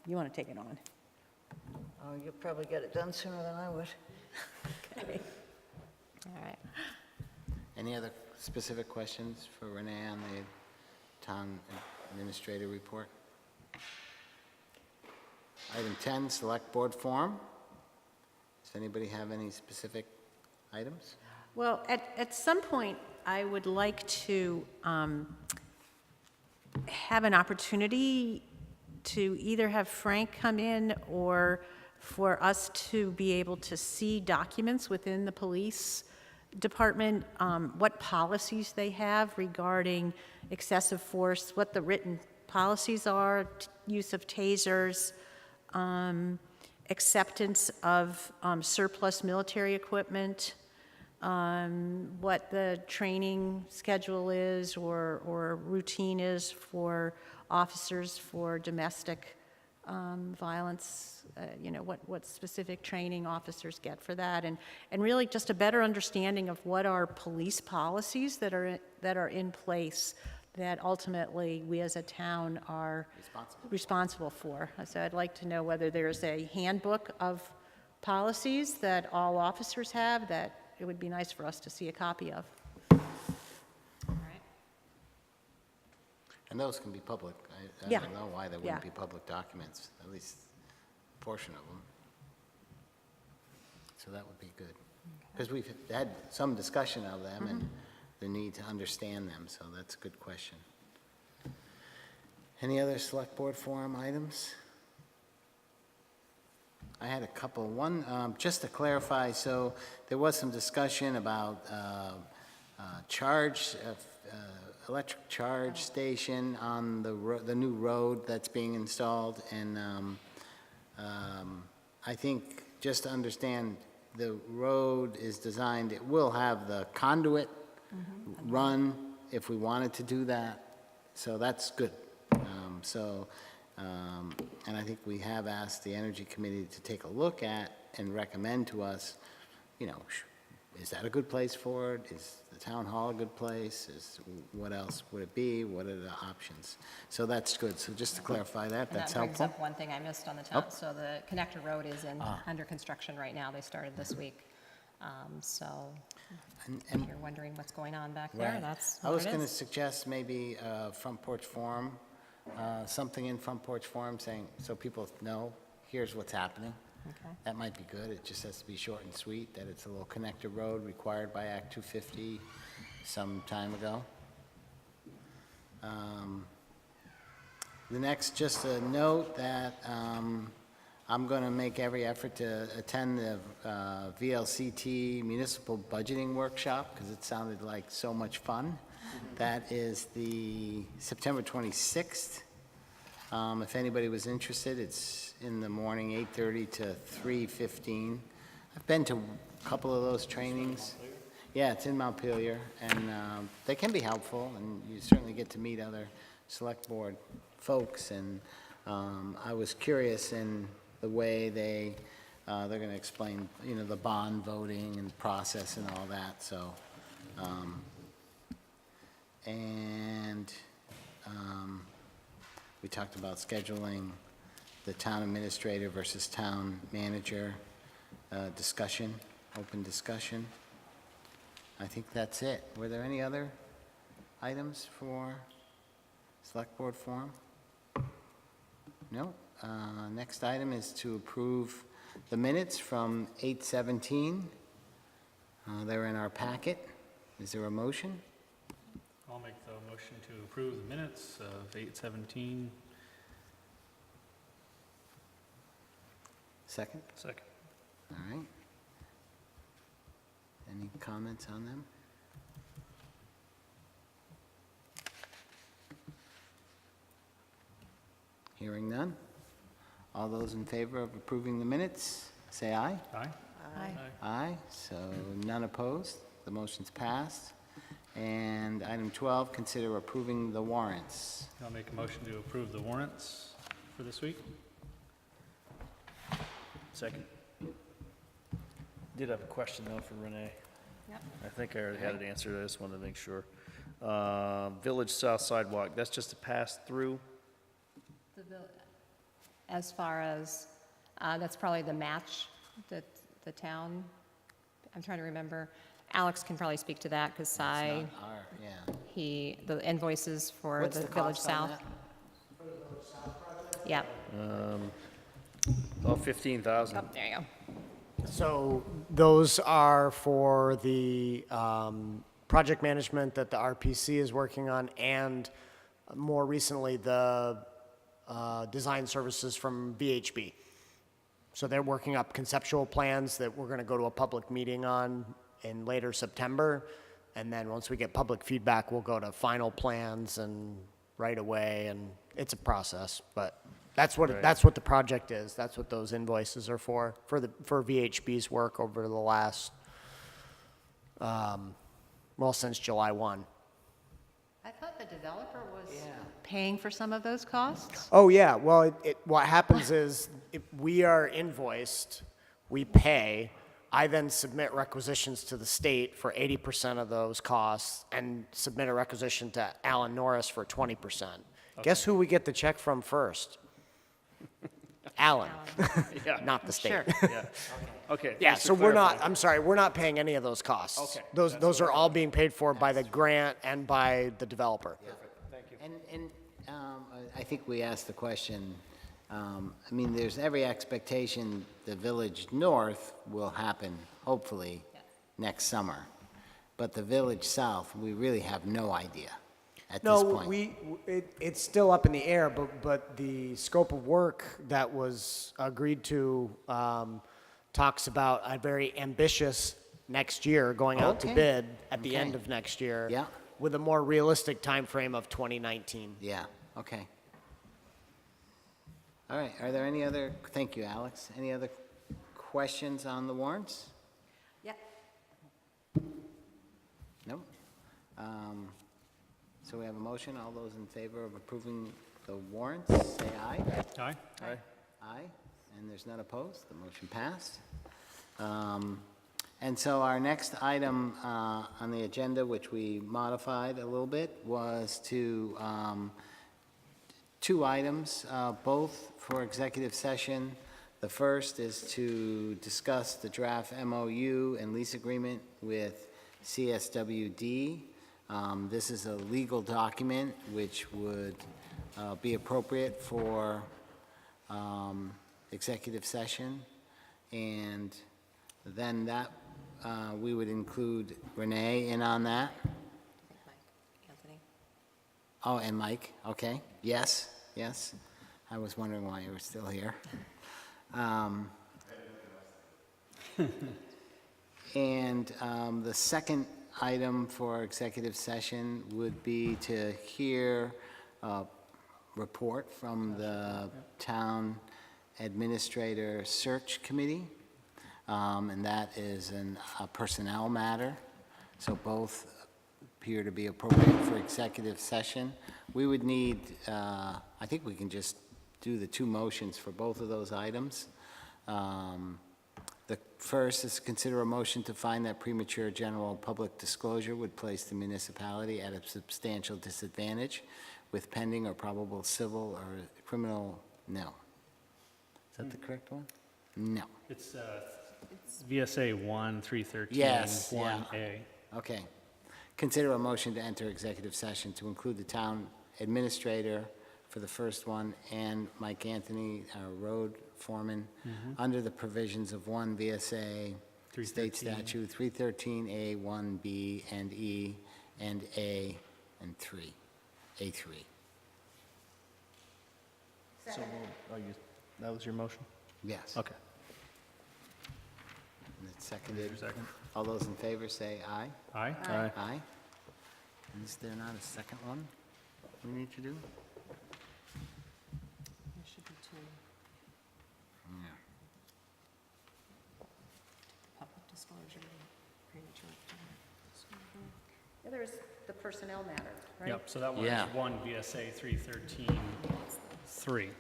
you want to take it on. Oh, you'll probably get it done sooner than I would. Okay. All right. Any other specific questions for Renee on the town administrator report? Item 10, select board forum. Does anybody have any specific items? Well, at some point, I would like to have an opportunity to either have Frank come in or for us to be able to see documents within the police department, what policies they have regarding excessive force, what the written policies are, use of tasers, acceptance of surplus military equipment, what the training schedule is or routine is for officers for domestic violence, what specific training officers get for that, and really just a better understanding of what are police policies that are in place that ultimately we as a town are responsible for. So I'd like to know whether there's a handbook of policies that all officers have that it would be nice for us to see a copy of. All right. And those can be public. I Yeah. don't know why they wouldn't Yeah. be public documents, at least a portion of them. So that would be good. Because we've had some discussion of them and the need to understand them, so that's a good question. Any other select board forum items? I had a couple. One, just to clarify, so there was some discussion about electric charge station on the new road that's being installed, and I think, just to understand, the road is designed, it will have the conduit run if we wanted to do that, so that's good. And I think we have asked the Energy Committee to take a look at and recommend to us, is that a good place for it? Is the town hall a good place? What else would it be? What are the options? So that's good. So just to clarify that, that's And that brings helpful. up one thing I missed on the town. So the connector road is under construction right now. They started this week. So if you're wondering what's going on back there, Right. that's I what was it going to is. suggest maybe Front Porch Forum, something in Front Porch Forum saying, so people know, here's what's happening. Okay. That might be good. It just has to be short and sweet, that it's a little connector road required by Act 250 some time ago. The next, just a note that I'm going to make every effort to attend the VLCT Municipal Budgeting Workshop, because it sounded like so much fun. That is the September 26th. If anybody was interested, it's in the morning, 8:30 to 3:15. I've been to a couple of those trainings. Yeah, it's in Montpelier, and they can be helpful, and you certainly get to meet other select board folks. And I was curious in the way they're going to explain, the bond voting and process and all that. So, we talked about scheduling the town administrator versus town manager discussion, open discussion. I think that's it. Were there any other items for select board forum? No. Next item is to approve the minutes from 8:17. They're in our packet. Is there a motion? I'll make the motion to approve the minutes of 8:17. Second? Second. All right. Any comments on them? Hearing none. All those in favor of approving the minutes, say aye. Aye? Aye. Aye, so none opposed. The motion's passed. And item 12, consider approving the warrants. I'll make a motion to approve the warrants for this week. Second. Did have a question though for Renee. Yep. I think I already had it answered, I just wanted to make sure. Village South Sidewalk, that's just a pass-through? As far as, that's probably the match that the town, I'm trying to remember. Alex can probably speak to that, because It's not yeah, the invoices for What's the the Village cost on South. that? Yeah, Oh, 15,000. oh, there you go. So those are for the project management that the RPC is working on, and more recently, the design services from VHB. So they're working up conceptual plans that we're going to go to a public meeting on in later September. And then once we get public feedback, we'll go to final plans and right away. And it's a process, but that's what that's what the project is. That's what those invoices are for VHB's work over the last, since July 1. I thought the developer was paying for some of those costs? Oh, yeah. Well, what happens is if we are invoiced, we pay. I then submit requisitions to the state for 80% of those costs and submit a requisition to Alan Norris for 20%. Guess who we get the check from first? Alan, not the state. Sure. Yeah. Okay. Yeah, just to so we're not, clarify. I'm sorry, we're not paying any of those costs. Okay, Those are all being paid for by the grant and by the developer. And I think we asked the question, I mean, there's every expectation the Village North will happen, hopefully, next summer. But the Village South, we really have no idea at this No, point. it's still up in the air, but the scope of work that was agreed to talks about a very ambitious next year, going out to Okay. bid at the Okay. end of next year. Yeah. With a more realistic time frame of 2019. Yeah, okay. All right, are there any other, thank you, Alex. Any other questions on the warrants? Yeah. No? So we have a motion. All those in favor of approving the warrants, say aye. Aye? Aye, and there's none opposed. The motion passed. And so our next item on the agenda, which we modified a little bit, was to two items, both for executive session. The first is to discuss the draft MOU and lease agreement with CSWD. This is a legal document which would be appropriate for executive session. And then that, we would include Renee in on that. Anthony? Oh, and Mike, okay. Yes, yes. I was wondering why you were still here. And the second item for executive session would be to hear a report from the Town Administrator Search Committee, and that is a personnel matter. So both appear to be appropriate for executive session. We would need, I think we can just do the two motions for both of those items. The first is consider a motion to find that premature general public disclosure would place the municipality at a substantial disadvantage with pending or probable civil or criminal, no. Is that the correct one? No. It's VSA 1-313, Yes, yeah. 1A. Okay. Consider a motion to enter executive session to include the town administrator for the first one and Mike Anthony, our road foreman, under the provisions of 1 VSA State 313. Statute 313A, 1B and E, and A and 3, A3. So, that was your motion? Yes. Okay. And it's seconded. Second. All those in favor say aye. Aye? Aye. Aye. And is there not a second one we need to do? There should be two. Yeah. Public disclosure, premature disclosure. Yeah, there's the personnel matter, right? Yep, so that one Yeah. is 1 VSA 313-3.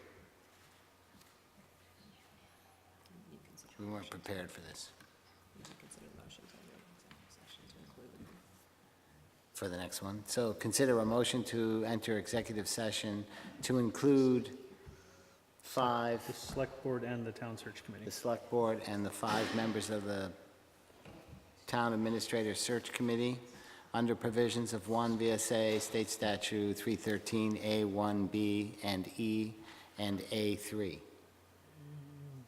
We weren't prepared for this, Consider the motion to enter executive session to include. for the next one. So consider a motion to enter executive session to include five, The select board and the town search committee. the select board and the 5 members of the Town Administrator Search Committee under provisions of 1 VSA State Statute 313A, 1B and E, and A3.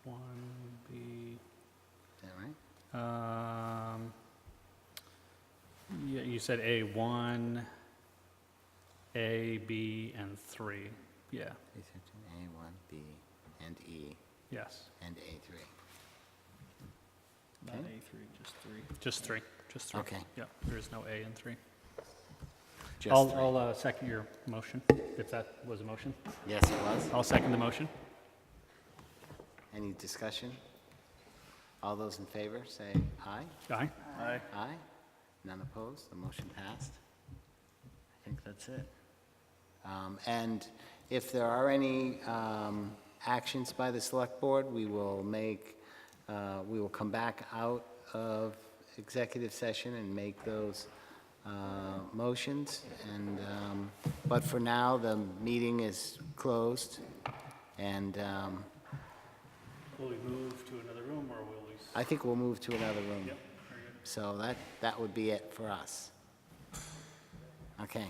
1B. Is that right? You said A1, A, B, and 3. Yeah, A1, B, and E, yes. and A3. Not Okay. A3, just 3. Just 3, just 3. Okay. Yeah, there is no A in 3. Just I'll, 3. I'll second your motion, if that was a motion. Yes, it was. I'll second the motion. Any discussion? All those in favor, say aye. Aye? Aye. Aye. None opposed, the motion passed. I think that's it. And if there are any actions by the select board, we will come back out of executive session and make those motions. And, but for now, the meeting is closed. And Will we move to another room, or will we? I think we'll move to another room. Yep, very good. So that would be it for us. Okay.